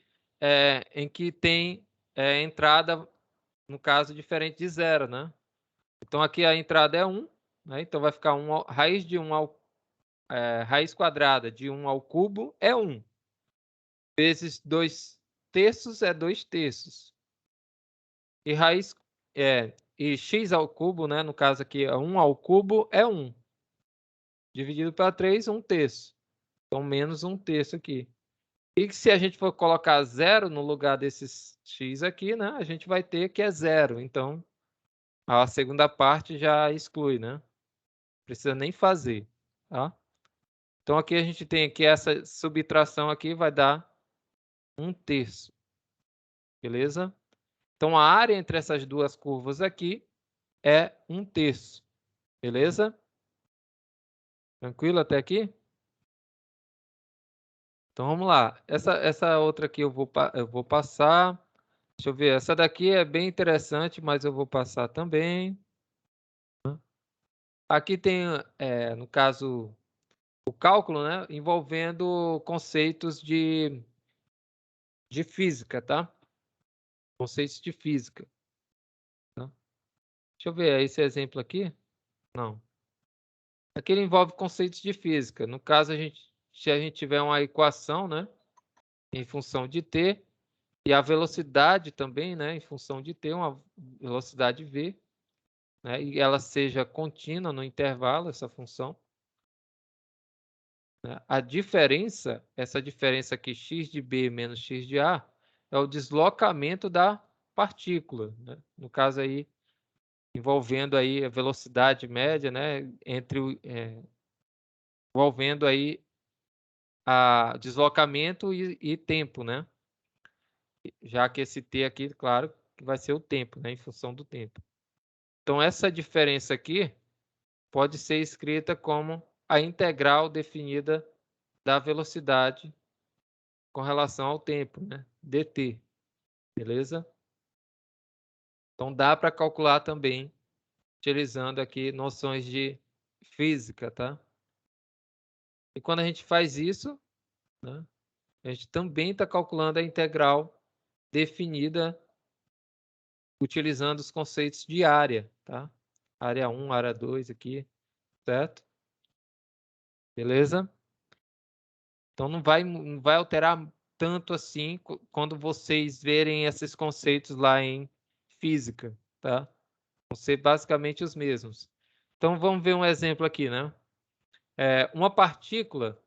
em que tem entrada, no caso, diferente de 0, né? Então, aqui a entrada é 1, né? Então, vai ficar raiz de 1 raiz quadrada de 1 ao cubo é 1. Vezes 2/3 é 2/3. E e x ao cubo, né? No caso aqui, 1 ao cubo é 1. Dividido para 3, 1/3. Então, menos 1/3 aqui. E se a gente for colocar 0 no lugar desses x aqui, né? A gente vai ter que é 0. Então, a segunda parte já exclui, né? Não precisa nem fazer, tá? Então, aqui a gente tem que essa subtração aqui vai dar 1/3. Beleza? Então, a área entre essas duas curvas aqui é 1/3. Beleza? Tranquilo até aqui? Então, vamos lá. Essa outra aqui eu vou passar. Deixa eu ver. Essa daqui é bem interessante, mas eu vou passar também. Aqui tem, no caso, o cálculo, né, envolvendo conceitos de física, tá? Conceitos de física. Tá? Deixa eu ver esse exemplo aqui. Não. Aqui ele envolve conceitos de física. No caso, se a gente tiver uma equação, né, em função de t, e a velocidade também, né, em função de t, uma velocidade v, né, e ela seja contínua no intervalo, essa função. Né? A diferença, essa diferença aqui, x de b menos x de a, é o deslocamento da partícula. Né? No caso aí, envolvendo aí a velocidade média, né, envolvendo aí a deslocamento e tempo, né? Já que esse t aqui, claro, que vai ser o tempo, né, em função do tempo. Então, essa diferença aqui pode ser escrita como a integral definida da velocidade com relação ao tempo, né, dt. Beleza? Então, dá para calcular também, utilizando aqui noções de física, tá? E quando a gente faz isso, né, a gente também está calculando a integral definida utilizando os conceitos de área, tá? Área 1, área 2 aqui, certo? Beleza? Então não vai alterar tanto assim quando vocês verem esses conceitos lá em física, tá? Vão ser basicamente os mesmos. Então vamos ver um exemplo aqui, né? Uma partícula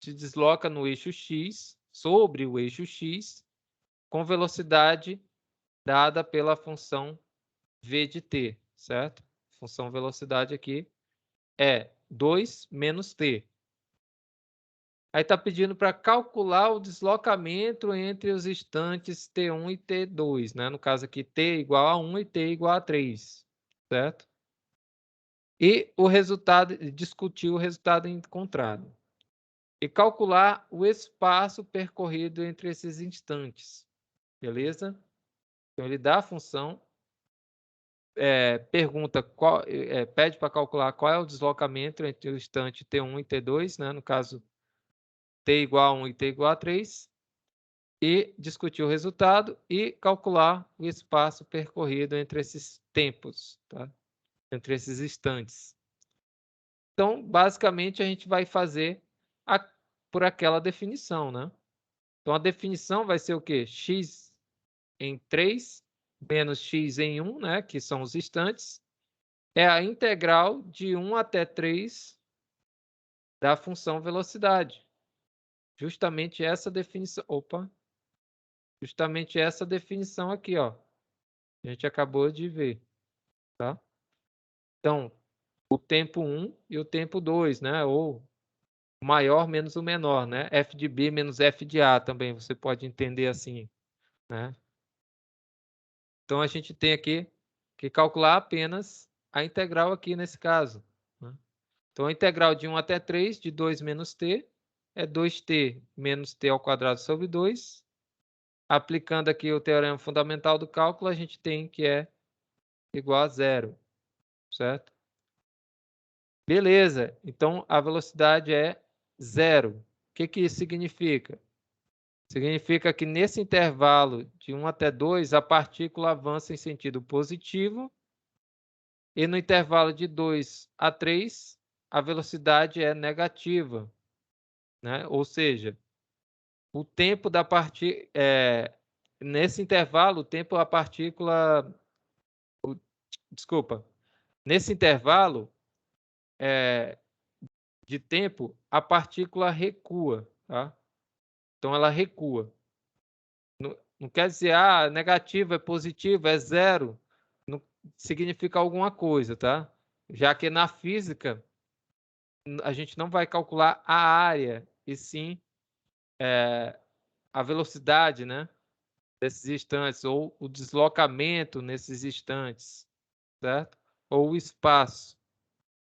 se desloca no eixo x, sobre o eixo x, com velocidade dada pela função v de t, certo? Função velocidade aqui é 2 menos t. Aí está pedindo para calcular o deslocamento entre os instantes T1 e T2, né? No caso aqui, T igual a 1 e T igual a 3, certo? E o resultado, discutir o resultado encontrado. E calcular o espaço percorrido entre esses instantes, beleza? Então, ele dá a função, pergunta pede para calcular qual é o deslocamento entre o instante T1 e T2, né? No caso, T igual a 1 e T igual a 3, e discutir o resultado e calcular o espaço percorrido entre esses tempos, tá? Entre esses instantes. Então, basicamente, a gente vai fazer por aquela definição, né? Então, a definição vai ser o quê? X em 3 menos x em 1, né? Que são os instantes. É a integral de 1 até 3 da função velocidade. Justamente essa definição. Opa! Justamente essa definição aqui, ó. A gente acabou de ver, tá? Então, o tempo 1 e o tempo 2, né? Ou o maior menos o menor, né? F de B menos F de A também, você pode entender assim, né? Então, a gente tem aqui que calcular apenas a integral aqui nesse caso, né? Então, a integral de 1 até 3, de 2 menos t, é 2t menos t ao quadrado sobre 2. Aplicando aqui o teorema fundamental do cálculo, a gente tem que é igual a zero, certo? Beleza, então a velocidade é zero. O que que isso significa? Significa que nesse intervalo de 1 até 2, a partícula avança em sentido positivo, e no intervalo de 2 a 3, a velocidade é negativa, né? Ou seja, o tempo da partícula, nesse intervalo, o tempo da partícula, desculpa, nesse intervalo de tempo, a partícula recua, tá? Então ela recua. Não quer dizer, negativo é positivo, é zero. Não significa alguma coisa, tá? Já que na física, a gente não vai calcular a área, e sim a velocidade, né? Desses instantes, ou o deslocamento nesses instantes, certo? Ou o espaço.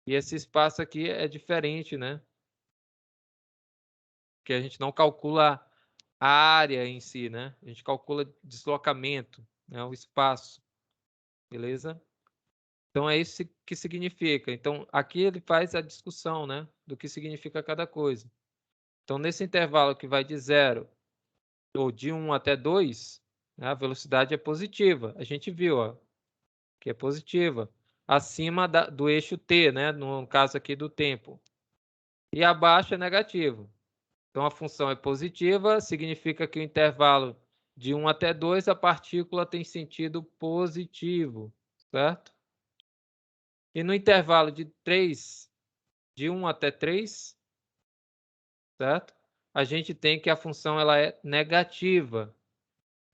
E esse espaço aqui é diferente, né? Que a gente não calcula a área em si, né? A gente calcula deslocamento, né? O espaço, beleza? Então é isso que significa. Então aqui ele faz a discussão, né? Do que significa cada coisa. Então nesse intervalo que vai de 0 ou de 1 até 2, né, a velocidade é positiva. A gente viu, ó, que é positiva. Acima do eixo t, né? No caso aqui do tempo. E abaixo é negativo. Então, a função é positiva, significa que o intervalo de 1 até 2, a partícula tem sentido positivo, certo? E no intervalo de 3, de 1 até 3, certo? A gente tem que a função ela é negativa,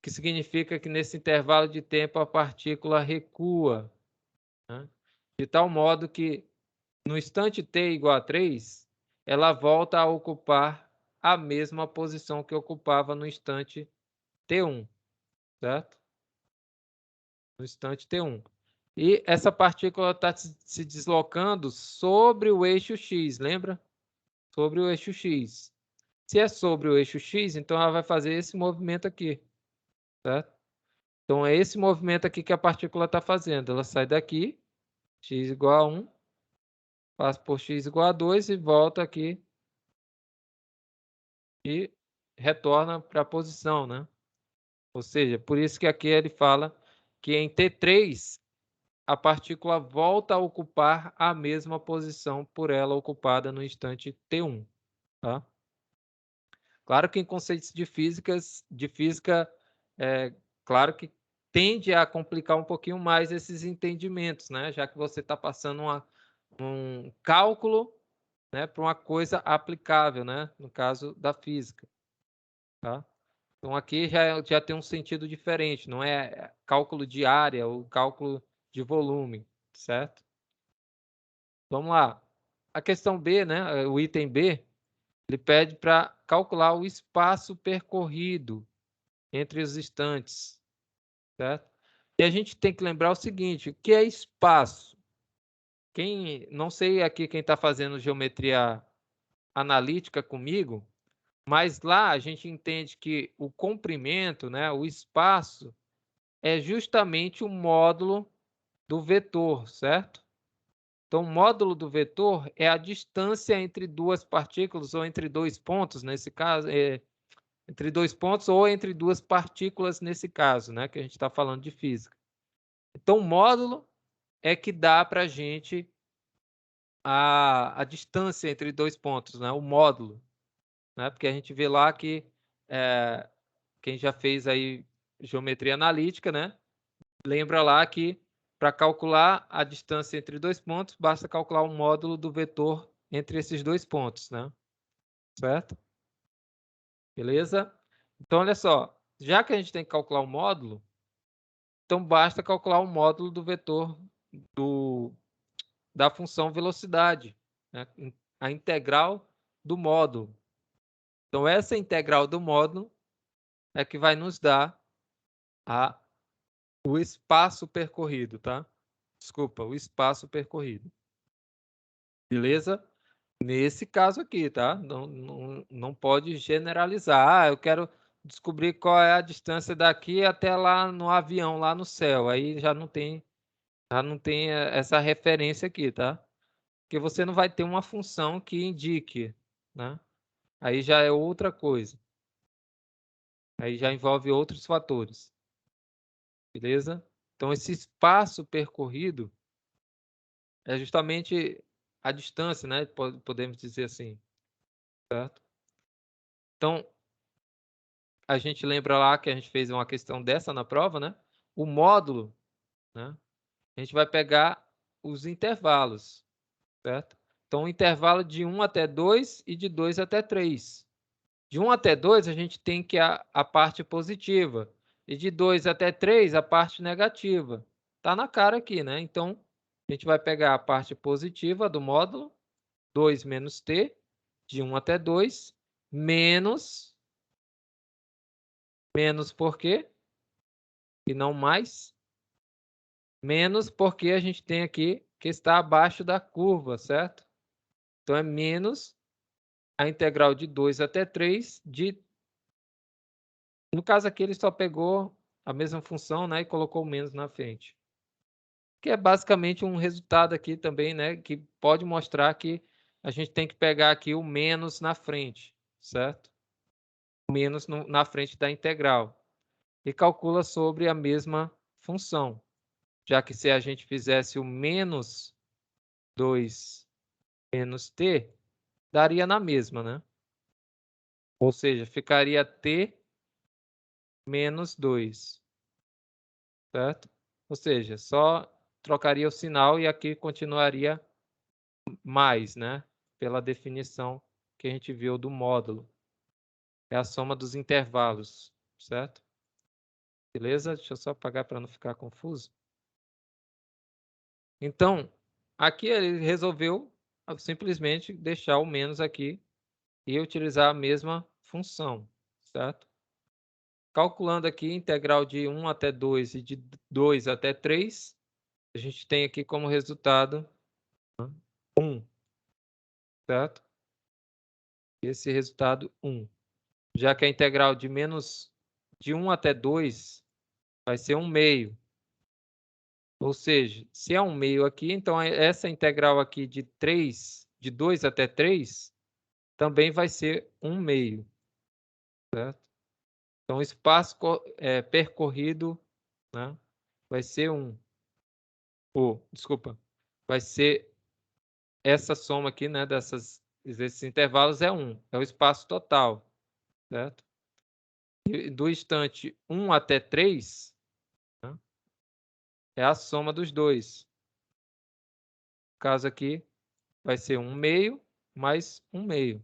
que significa que nesse intervalo de tempo a partícula recua, né? De tal modo que no instante t igual a 3, ela volta a ocupar a mesma posição que ocupava no instante T1, certo? No instante T1. E essa partícula está se deslocando sobre o eixo X, lembra? Sobre o eixo X. Se é sobre o eixo X, então ela vai fazer esse movimento aqui, certo? Então é esse movimento aqui que a partícula está fazendo. Ela sai daqui, x igual a 1, passa por x igual a 2 e volta aqui e retorna para a posição, né? Ou seja, por isso que aqui ele fala que em T3 a partícula volta a ocupar a mesma posição por ela ocupada no instante T1, tá? Claro que em conceitos de física, claro que tende a complicar um pouquinho mais esses entendimentos, né? Já que você está passando um cálculo, né, para uma coisa aplicável, né? No caso da física, tá? Então aqui já tem um sentido diferente, não é cálculo de área ou cálculo de volume, certo? Vamos lá. A questão B, né, o item B, ele pede para calcular o espaço percorrido entre os instantes, certo? E a gente tem que lembrar o seguinte, o que é espaço? Não sei aqui quem está fazendo geometria analítica comigo, mas lá a gente entende que o comprimento, né, o espaço, é justamente o módulo do vetor, certo? Então, o módulo do vetor é a distância entre duas partículas, ou entre dois pontos, nesse caso, entre dois pontos ou entre duas partículas, nesse caso, né, que a gente está falando de física. Então, o módulo é que dá para a gente a distância entre dois pontos, né, o módulo, né, porque a gente vê lá que quem já fez aí geometria analítica, né, lembra lá que para calcular a distância entre dois pontos, basta calcular o módulo do vetor entre esses dois pontos, né? Certo? Beleza? Então, olha só, já que a gente tem que calcular o módulo, então basta calcular o módulo do vetor da função velocidade, né? A integral do módulo. Então, essa integral do módulo é que vai nos dar o espaço percorrido, tá? Desculpa, o espaço percorrido. Beleza? Nesse caso aqui, tá? Não pode generalizar. Ah, eu quero descobrir qual é a distância daqui até lá no avião, lá no céu. Aí já não tem essa referência aqui, tá? Porque você não vai ter uma função que indique, né? Aí já é outra coisa. Aí já envolve outros fatores. Beleza? Então, esse espaço percorrido é justamente a distância, né? Podemos dizer assim, certo? Então, a gente lembra lá que a gente fez uma questão dessa na prova, né? O módulo, né? A gente vai pegar os intervalos, certo? Então, o intervalo de 1 até 2 e de 2 até 3. De 1 até 2, a gente tem que a parte positiva. E de 2 até 3, a parte negativa. Tá na cara aqui, né? Então, a gente vai pegar a parte positiva do módulo, 2 menos t, de 1 até 2, menos por quê? E não mais. Menos porque a gente tem aqui que está abaixo da curva, certo? Então, é menos a integral de 2 até 3 de... No caso aqui, ele só pegou a mesma função, né, e colocou o menos na frente. Que é basicamente um resultado aqui também, né, que pode mostrar que a gente tem que pegar aqui o menos na frente, certo? O menos na frente da integral. E calcula sobre a mesma função. Já que se a gente fizesse o menos 2 menos t, daria na mesma, né? Ou seja, ficaria t menos 2, certo? Ou seja, só trocaria o sinal e aqui continuaria mais, né? Pela definição que a gente viu do módulo. É a soma dos intervalos, certo? Beleza? Deixa eu só apagar para não ficar confuso. Então, aqui ele resolveu simplesmente deixar o menos aqui e utilizar a mesma função, certo? Calculando aqui integral de 1 até 2 e de 2 até 3, a gente tem aqui como resultado 1, certo? Esse resultado 1. Já que a integral de 1 até 2 vai ser 1 meio. Ou seja, se é 1 meio aqui, então essa integral aqui de 2 até 3, também vai ser 1 meio. certo? Então, o espaço percorrido, né, vai ser 1. Desculpa, vai ser essa soma aqui, né, desses intervalos é 1, é o espaço total, certo? E do instante 1 até 3, né, é a soma dos dois. No caso aqui, vai ser 1/2 mais 1/2,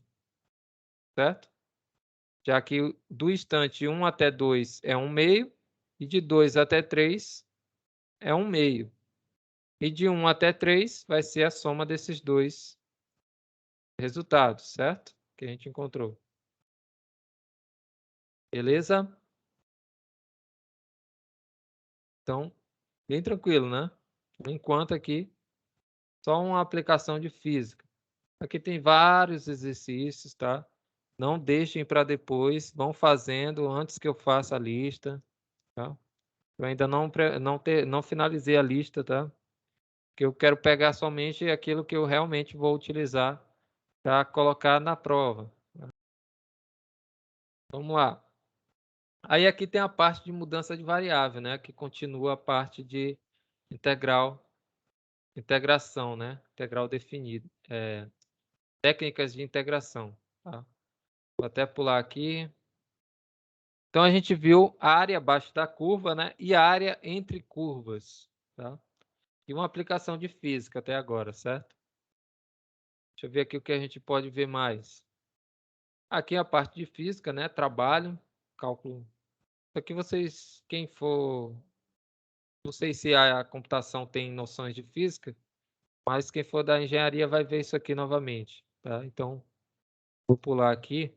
certo? Já que do instante 1 até 2 é 1/2, e de 2 até 3 é 1/2. E de 1 até 3 vai ser a soma desses dois resultados, certo? Que a gente encontrou. Beleza? Então, bem tranquilo, né? Por enquanto aqui, só uma aplicação de física. Aqui tem vários exercícios, tá? Não deixem para depois, vão fazendo antes que eu faça a lista, tá? Eu ainda não finalizei a lista, tá? Porque eu quero pegar somente aquilo que eu realmente vou utilizar para colocar na prova. Vamos lá. Aí aqui tem a parte de mudança de variável, né? Que continua a parte de integração, né? Integral definida. Técnicas de integração. Tá? Vou até pular aqui. Então, a gente viu a área abaixo da curva, né? E a área entre curvas. Tá? E uma aplicação de física até agora, certo? Deixa eu ver aqui o que a gente pode ver mais. Aqui a parte de física, né? Trabalho, cálculo. Isso aqui vocês, quem for... Não sei se a computação tem noções de física, mas quem for da engenharia vai ver isso aqui novamente, tá? Então, vou pular aqui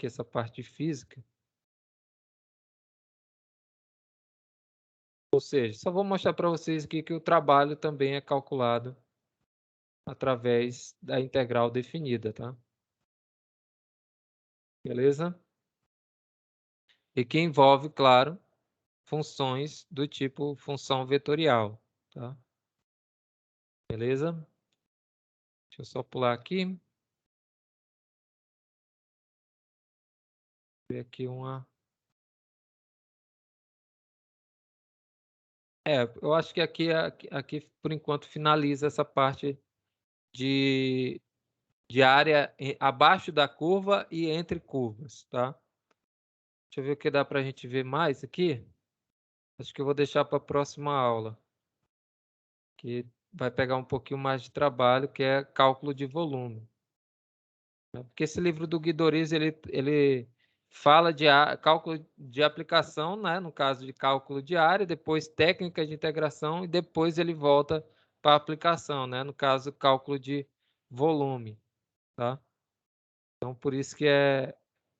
essa parte de física. Ou seja, só vou mostrar para vocês aqui que o trabalho também é calculado através da integral definida, tá? Beleza? E que envolve, claro, funções do tipo função vetorial, tá? Beleza? Deixa eu só pular aqui. Ver aqui uma... eu acho que aqui por enquanto finaliza essa parte de área abaixo da curva e entre curvas, tá? Deixa eu ver o que dá para a gente ver mais aqui. Acho que eu vou deixar para a próxima aula, que vai pegar um pouquinho mais de trabalho, que é cálculo de volume. Porque esse livro do Guidoriz, ele fala de cálculo de aplicação, né? No caso de cálculo de área, depois técnica de integração e depois ele volta para a aplicação, né? No caso, cálculo de volume, tá? Então, por isso que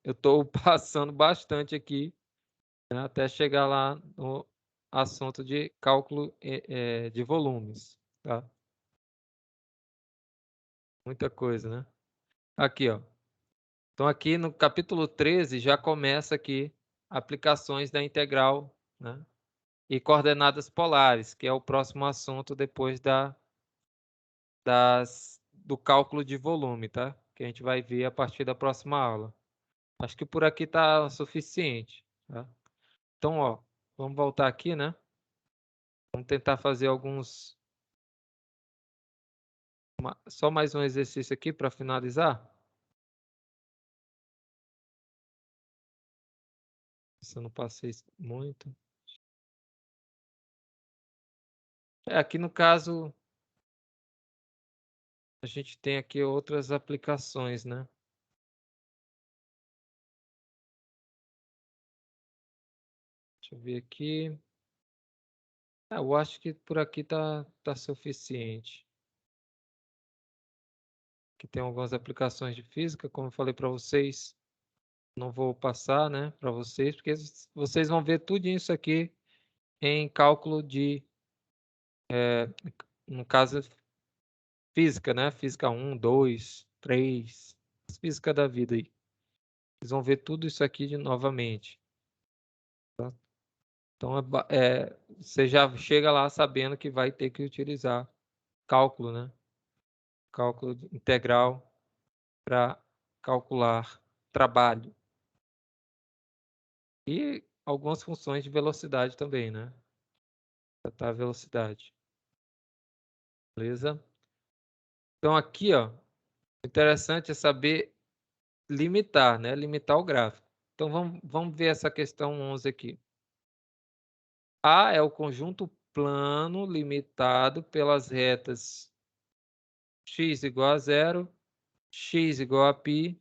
eu estou passando bastante aqui, né? Até chegar lá no assunto de cálculo de volumes, tá? Muita coisa, né? Aqui, ó. Então, aqui no capítulo 13, já começa aqui aplicações da integral, né? E coordenadas polares, que é o próximo assunto depois do cálculo de volume, tá? Que a gente vai ver a partir da próxima aula. Acho que por aqui está suficiente, tá? Então, ó, vamos voltar aqui, né? Vamos tentar fazer só mais um exercício aqui para finalizar. Se eu não passei muito. Aqui no caso, a gente tem aqui outras aplicações, né? Deixa eu ver aqui. Eu acho que por aqui tá suficiente. Aqui tem algumas aplicações de física, como eu falei para vocês. Não vou passar, né, para vocês, porque vocês vão ver tudo isso aqui em cálculo no caso, física, né? Física 1, 2, 3, física da vida aí. Vocês vão ver tudo isso aqui novamente. Tá? Então, você já chega lá sabendo que vai ter que utilizar cálculo, né? Cálculo integral para calcular trabalho. E algumas funções de velocidade também, né? Tratar a velocidade. Beleza? Então aqui, ó, o interessante é saber limitar, né? Limitar o gráfico. Então vamos ver essa questão 11 aqui. A é o conjunto plano limitado pelas retas x igual a 0, x igual a π,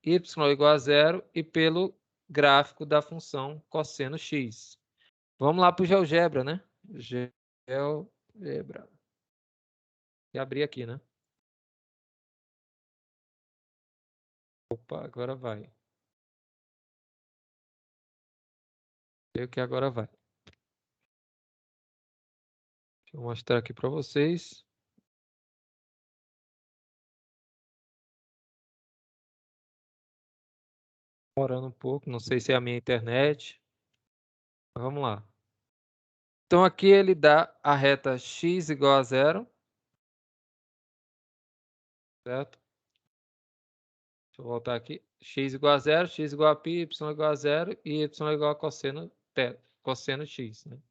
y igual a 0 e pelo gráfico da função cosseno x. Vamos lá para o GeoGebra, né? GeoGebra. E abrir aqui, né? Opa, agora vai. Creio que agora vai. Deixa eu mostrar aqui para vocês. Demorando um pouco, não sei se é a minha internet. Vamos lá. Então aqui ele dá a reta x igual a 0. Certo? Deixa eu voltar aqui. X igual a 0, x igual a π, y igual a 0 e y igual a cosseno x. Né?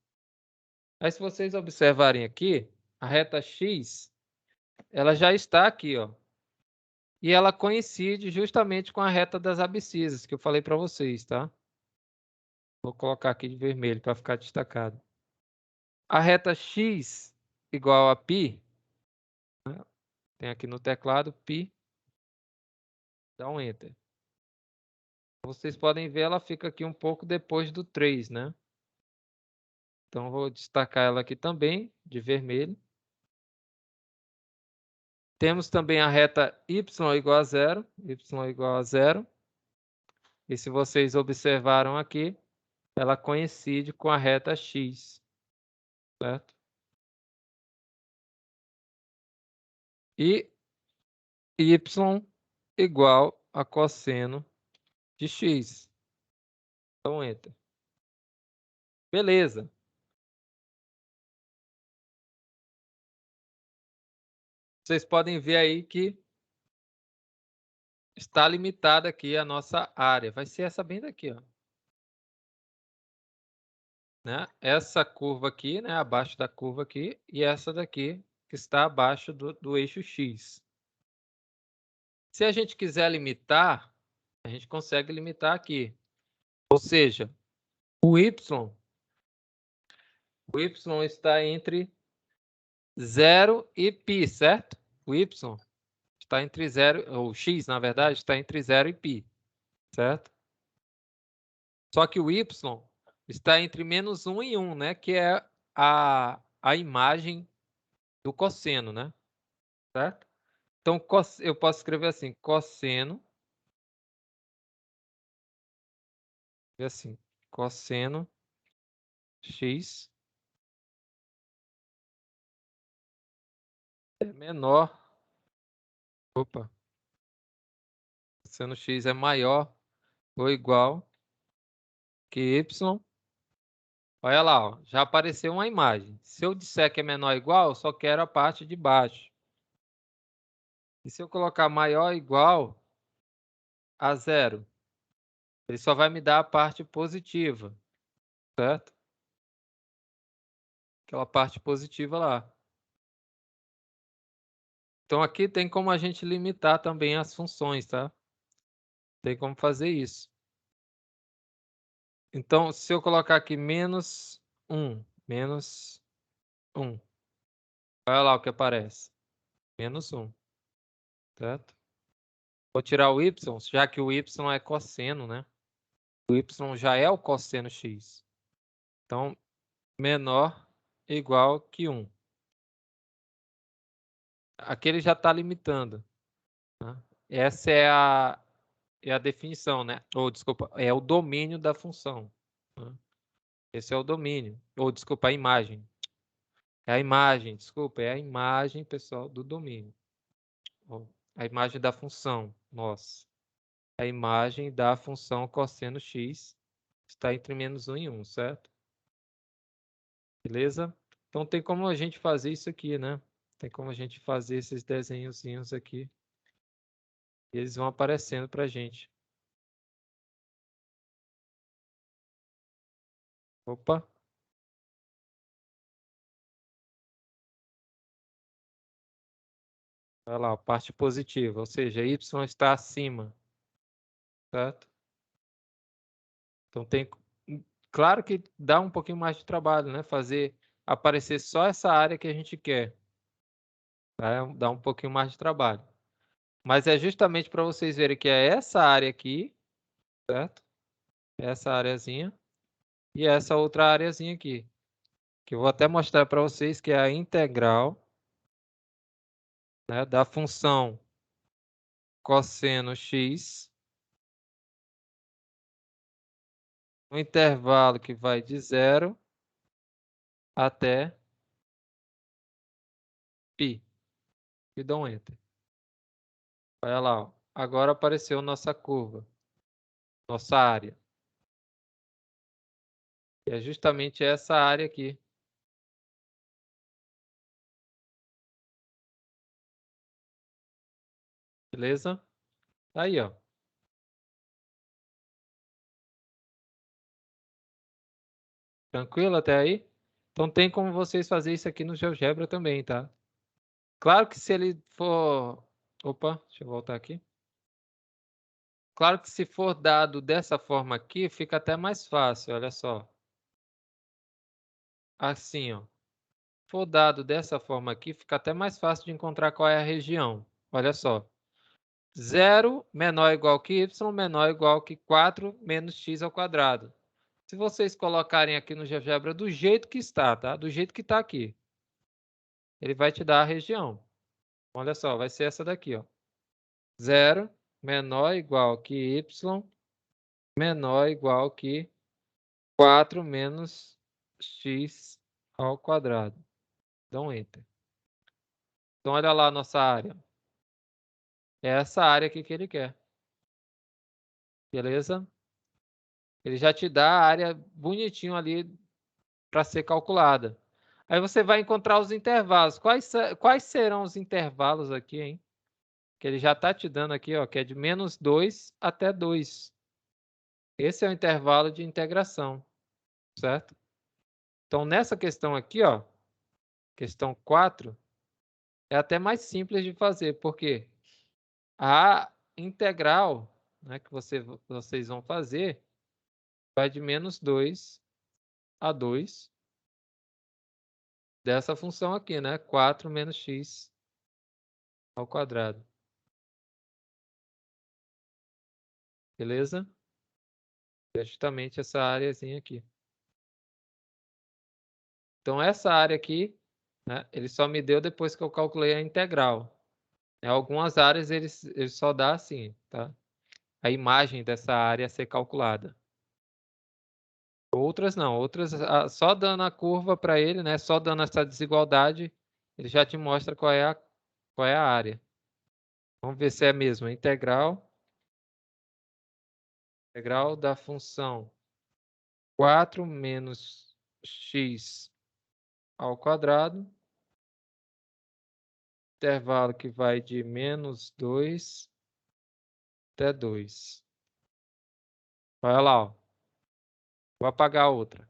Aí se vocês observarem aqui, a reta x, ela já está aqui, ó. E ela coincide justamente com a reta das abscissas que eu falei para vocês, tá? Vou colocar aqui de vermelho para ficar destacado. A reta x igual a π, né? Tem aqui no teclado π, dá um Enter. Vocês podem ver, ela fica aqui um pouco depois do 3, né? Então, vou destacar ela aqui também, de vermelho. Temos também a reta y igual a 0, y igual a 0. E se vocês observaram aqui, ela coincide com a reta x, certo? E y igual a cosseno de x. Então, Enter. Beleza. Vocês podem ver aí que está limitada aqui a nossa área. Vai ser essa bem daqui, ó. Né? Essa curva aqui, né? Abaixo da curva aqui, e essa daqui, que está abaixo do eixo X. Se a gente quiser limitar, a gente consegue limitar aqui. Ou seja, o Y está entre 0 e π, certo? O Y está entre 0, ou X, na verdade, está entre 0 e π, certo? Só que o Y está entre -1 e 1, né? Que é a imagem do cosseno, né? Certo? Então, eu posso escrever assim, cosseno, cosseno x é menor, cosseno x é maior ou igual que y. Olha lá, ó, já apareceu uma imagem. Se eu disser que é menor ou igual, eu só quero a parte de baixo. E se eu colocar maior ou igual a 0, ele só vai me dar a parte positiva, certo? Aquela parte positiva lá. Então aqui tem como a gente limitar também as funções, tá? Tem como fazer isso. Então, se eu colocar aqui -1, -1, olha lá o que aparece. -1, certo? Vou tirar o y, já que o y é cosseno, né? O y já é o cosseno x. Então, menor igual que 1. Aqui ele já está limitando. Né? Essa é a definição, né? Ou, desculpa, é o domínio da função. Né? Esse é o domínio. Ou, desculpa, a imagem. É a imagem, desculpa, é a imagem, pessoal, do domínio. A imagem da função, nossa. A imagem da função cosseno x está entre -1 e 1, certo? Beleza? Então tem como a gente fazer isso aqui, né? Tem como a gente fazer esses desenhozinhos aqui. E eles vão aparecendo para a gente. Opa! Olha lá, a parte positiva, ou seja, y está acima, certo? Então tem, claro que dá um pouquinho mais de trabalho, né? Fazer aparecer só essa área que a gente quer, tá? Dá um pouquinho mais de trabalho. Mas é justamente para vocês verem que é essa área aqui, certo? Essa areazinha e essa outra areazinha aqui, que eu vou até mostrar para vocês que é a integral, né, da função cosseno x, no intervalo que vai de 0 até π. E dá um Enter. Olha lá, ó. Agora apareceu nossa curva, nossa área. E é justamente essa área aqui. Beleza? Aí, ó. Tranquilo até aí? Então tem como vocês fazer isso aqui no GeoGebra também, tá? Claro que se ele for... Opa, deixa eu voltar aqui. Claro que se for dado dessa forma aqui, fica até mais fácil, olha só. Assim, ó. Se for dado dessa forma aqui, fica até mais fácil de encontrar qual é a região. Olha só. 0 menor ou igual que y, menor ou igual que 4 menos x ao quadrado. Se vocês colocarem aqui no GeoGebra do jeito que está, tá? Do jeito que está aqui. Ele vai te dar a região. Olha só, vai ser essa daqui, ó. 0 menor ou igual que y, menor ou igual que 4 menos x ao quadrado. Dá um Enter. Então, olha lá a nossa área. É essa área aqui que ele quer. Beleza? Ele já te dá a área bonitinho ali para ser calculada. Aí você vai encontrar os intervalos. Quais serão os intervalos aqui, hein? Que ele já está te dando aqui, ó, que é de -2 até 2. Esse é o intervalo de integração, certo? Então, nessa questão aqui, ó, questão 4, é até mais simples de fazer, porque a integral, né, que vocês vão fazer vai de -2 a 2 dessa função aqui, né? 4 menos x ao quadrado. Beleza? É justamente essa áreazinha aqui. Então, essa área aqui, né, ele só me deu depois que eu calculei a integral. Em algumas áreas ele só dá assim, tá? A imagem dessa área a ser calculada. Outras não, outras só dando a curva para ele, né? Só dando essa desigualdade, ele já te mostra qual é a área. Vamos ver se é mesmo. Integral da função 4 menos x ao quadrado, intervalo que vai de -2 até 2. Olha lá, ó. Vou apagar a outra.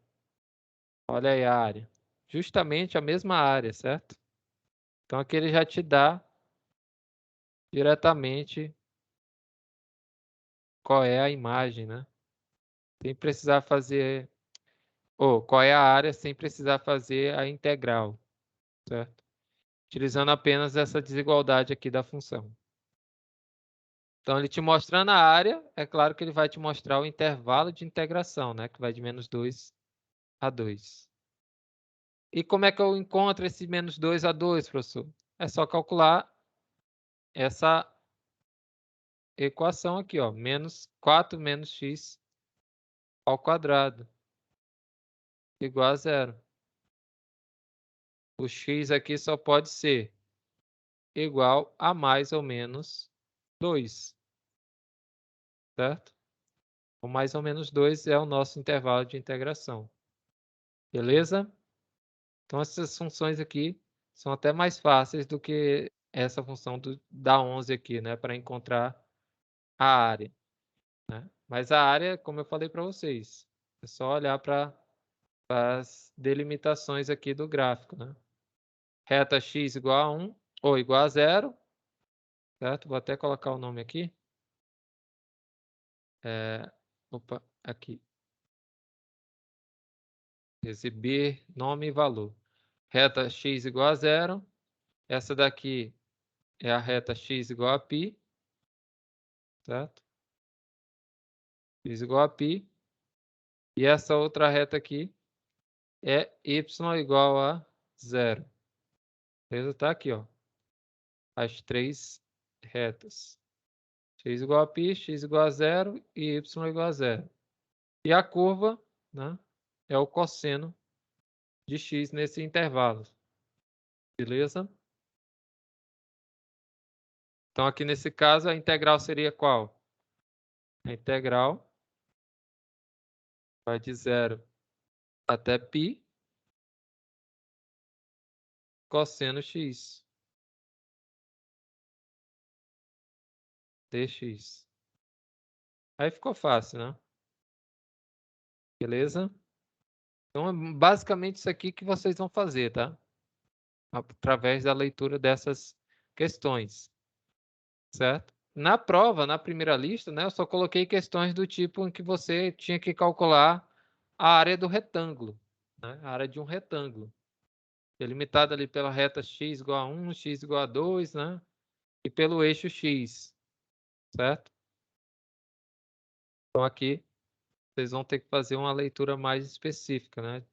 Olha aí a área. Justamente a mesma área, certo? Então aqui ele já te dá diretamente qual é a imagem, né? Sem precisar fazer... Ou qual é a área sem precisar fazer a integral, certo? Utilizando apenas essa desigualdade aqui da função. Então, ele te mostrando a área, é claro que ele vai te mostrar o intervalo de integração, né? Que vai de -2 a 2. E como é que eu encontro esse -2 a 2, professor? É só calcular essa equação aqui, ó. -4 menos x ao quadrado igual a 0. O x aqui só pode ser igual a mais ou menos 2, certo? O mais ou menos 2 é o nosso intervalo de integração. Beleza? Então, essas funções aqui são até mais fáceis do que essa função da 11 aqui, né? Para encontrar a área, né? Mas a área, como eu falei para vocês, é só olhar para as delimitações aqui do gráfico, né? Reta x igual a 1 ou igual a 0, certo? Vou até colocar o nome aqui. Opa, aqui. Exibir nome e valor. Reta x igual a 0. Essa daqui é a reta x igual a π, certo? X igual a π. E essa outra reta aqui é y igual a 0. Beleza? Tá aqui, ó. As três retas. X igual a π, x igual a 0 e y igual a 0. E a curva, né, é o cosseno de x nesse intervalo. Beleza? Então, aqui nesse caso, a integral seria qual? A integral vai de 0 até π cosseno x dx. Aí ficou fácil, né? Beleza? Então, é basicamente isso aqui que vocês vão fazer, tá? Através da leitura dessas questões, certo? Na prova, na primeira lista, né, eu só coloquei questões do tipo em que você tinha que calcular a área do retângulo, né? A área de um retângulo. Delimitada ali pela reta x igual a 1, x igual a 2, né? E pelo eixo x, certo? Então aqui vocês vão ter que fazer uma leitura mais específica, né?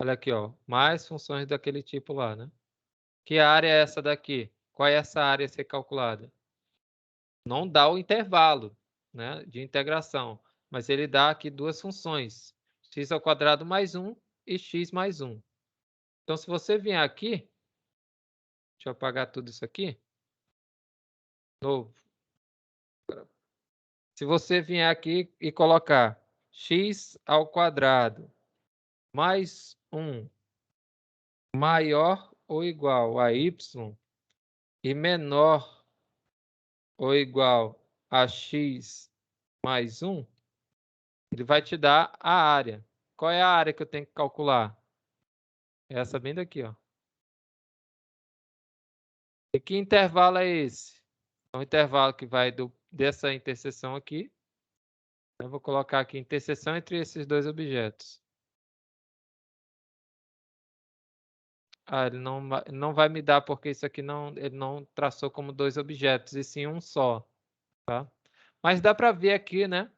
Olha aqui, ó, mais funções daquele tipo lá, né? Que área é essa daqui? Qual é essa área a ser calculada? Não dá o intervalo, né, de integração, mas ele dá aqui duas funções, x ao quadrado mais 1 e x mais 1. Então, se você vier aqui, deixa eu apagar tudo isso aqui, novo. Se você vier aqui e colocar x ao quadrado mais 1 maior ou igual a y e menor ou igual a x mais 1, ele vai te dar a área. Qual é a área que eu tenho que calcular? Essa bem daqui, ó. E que intervalo é esse? É um intervalo que vai dessa interseção aqui. Eu vou colocar aqui interseção entre esses dois objetos. Ah, ele não vai me dar porque isso aqui ele não traçou como dois objetos, e sim um só, tá? Mas dá para ver aqui, né?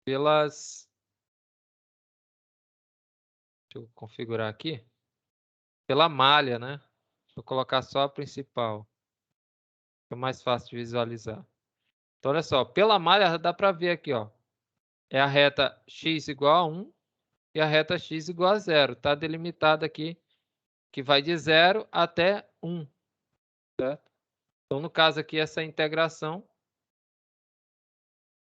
Deixa eu configurar aqui. Pela malha, né? Vou colocar só a principal. É mais fácil de visualizar. Então, olha só. Pela malha dá para ver aqui, ó. É a reta x igual a 1 e a reta x igual a 0. Está delimitada aqui, que vai de 0 até 1, certo? Então, no caso aqui, essa integração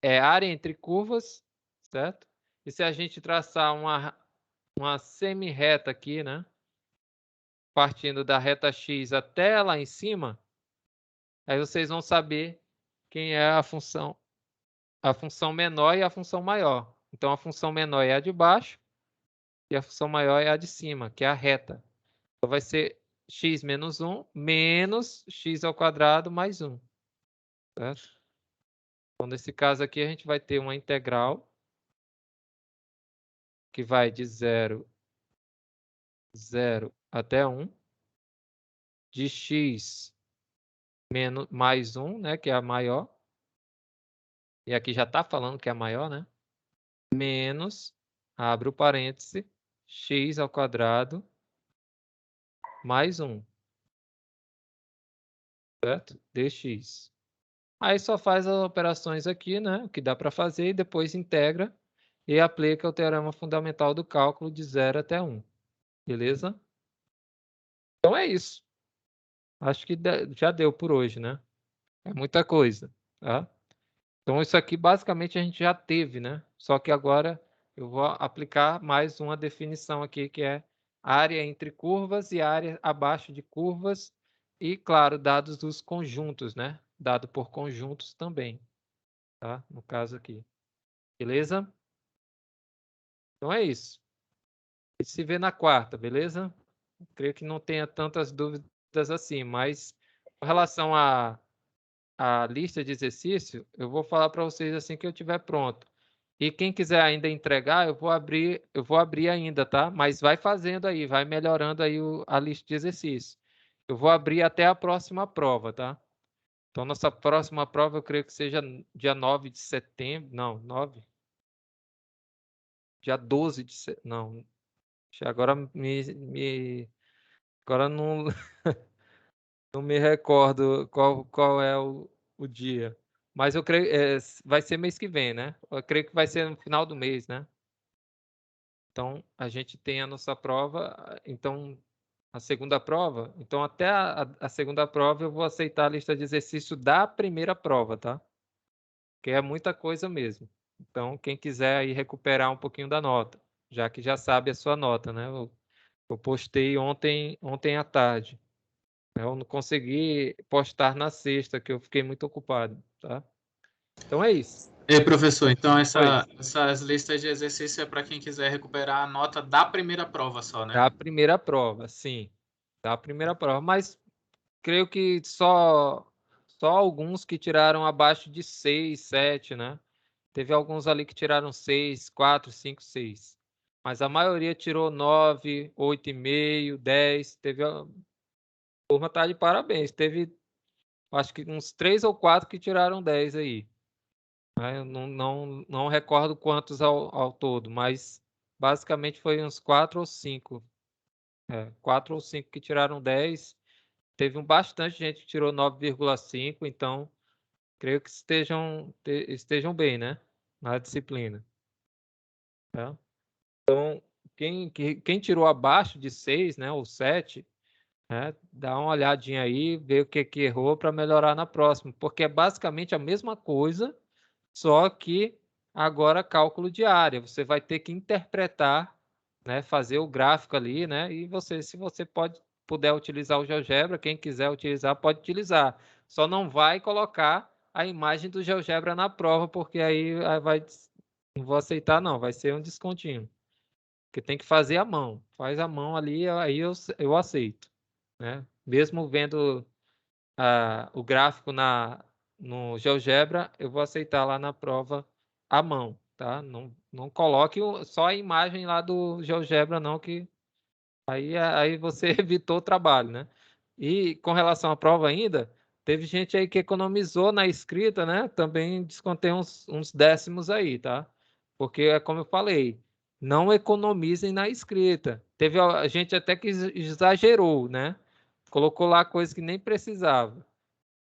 é área entre curvas, certo? E se a gente traçar uma semi-reta aqui, né? Partindo da reta x até lá em cima, aí vocês vão saber quem é a função menor e a função maior. Então, a função menor é a de baixo e a função maior é a de cima, que é a reta. Então, vai ser x menos 1 menos x ao quadrado mais 1. Certo? Então, nesse caso aqui, a gente vai ter uma integral que vai de 0 até 1, de x menos, mais 1, né, que é a maior. E aqui já está falando que é a maior, né? Menos, abre o parêntese, x ao quadrado mais 1. Certo? Dx. Aí só faz as operações aqui, né? O que dá para fazer, e depois integra e aplica o teorema fundamental do cálculo de 0 até 1. Beleza? Então é isso. Acho que já deu por hoje, né? É muita coisa, tá? Então isso aqui basicamente a gente já teve, né? Só que agora eu vou aplicar mais uma definição aqui, que é área entre curvas e área abaixo de curvas e, claro, dados dos conjuntos, né? dado por conjuntos também, tá? No caso aqui. Beleza? Então é isso. A gente se vê na quarta, beleza? Creio que não tenha tantas dúvidas assim, mas com relação à lista de exercício, eu vou falar para vocês assim que eu tiver pronto. E quem quiser ainda entregar, eu vou abrir ainda, tá? Mas vai fazendo aí, vai melhorando aí a lista de exercícios. Eu vou abrir até a próxima prova, tá? Então, nossa próxima prova, eu creio que seja dia 9 de setembro. Não, 9? Dia 12 de setembro. Não. Agora agora não, não me recordo qual é o dia. Mas eu creio vai ser mês que vem, né? Eu creio que vai ser no final do mês, né? Então, a gente tem a nossa prova. Então, a segunda prova. Então, até a segunda prova, eu vou aceitar a lista de exercício da primeira prova, tá? Que é muita coisa mesmo. Então, quem quiser aí recuperar um pouquinho da nota, já que já sabe a sua nota, né? Eu postei ontem à tarde. Eu não consegui postar na sexta, que eu fiquei muito ocupado, tá? Então é isso. E professor, então Oi. essas listas de exercício é para quem quiser recuperar a nota da primeira prova só, né? Da primeira prova, sim. Da primeira prova. Mas creio que só alguns que tiraram abaixo de 6, 7, né? Teve alguns ali que tiraram 6, 4, 5, 6. Mas a maioria tirou 9, 8,5, 10. Teve a turma tá de parabéns. Teve, acho que uns 3 ou 4 que tiraram 10 aí. Eu não recordo quantos ao todo, mas basicamente foi uns 4 ou 5. 4 ou 5 que tiraram 10. Teve bastante gente que tirou 9,5, então creio que estejam bem, né? Na disciplina. Tá? Então, quem tirou abaixo de 6, né, ou 7, né, dá uma olhadinha aí, vê o que errou para melhorar na próxima, porque é basicamente a mesma coisa, só que agora cálculo de área. Você vai ter que interpretar, né, fazer o gráfico ali, né, e se você puder utilizar o GeoGebra, quem quiser utilizar, pode utilizar. Só não vai colocar a imagem do GeoGebra na prova, porque aí não vou aceitar não, vai ser um descontinho. Porque tem que fazer a mão. Faz a mão ali, aí eu aceito, né? Mesmo vendo o gráfico no GeoGebra, eu vou aceitar lá na prova a mão, tá? Não coloque só a imagem lá do GeoGebra, não, que aí você evitou o trabalho, né? E com relação à prova ainda, teve gente aí que economizou na escrita, né? Também descontei uns décimos aí, tá? Porque é como eu falei, não economizem na escrita. Teve a gente até que exagerou, né? Colocou lá coisa que nem precisava,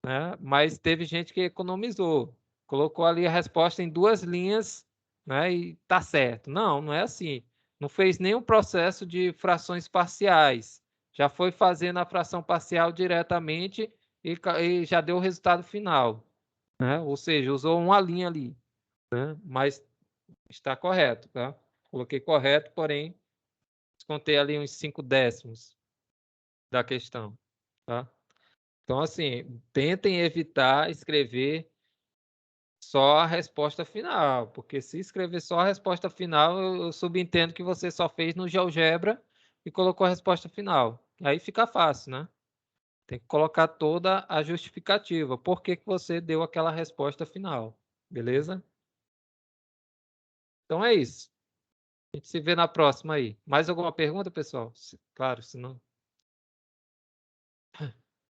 né? Mas teve gente que economizou. Colocou ali a resposta em 2 linhas, né? E tá certo. Não é assim. Não fez nenhum processo de frações parciais. Já foi fazendo a fração parcial diretamente e já deu o resultado final, né? Ou seja, usou uma linha ali, né? Mas está correto, tá? Coloquei correto, porém descontei ali uns 5 décimos da questão, tá? Então, assim, tentem evitar escrever só a resposta final, porque se escrever só a resposta final, eu subentendo que você só fez no GeoGebra e colocou a resposta final. Aí fica fácil, né? Tem que colocar toda a justificativa. Por que que você deu aquela resposta final? Beleza? Então é isso. A gente se vê na próxima aí. Mais alguma pergunta, pessoal? Claro, se não.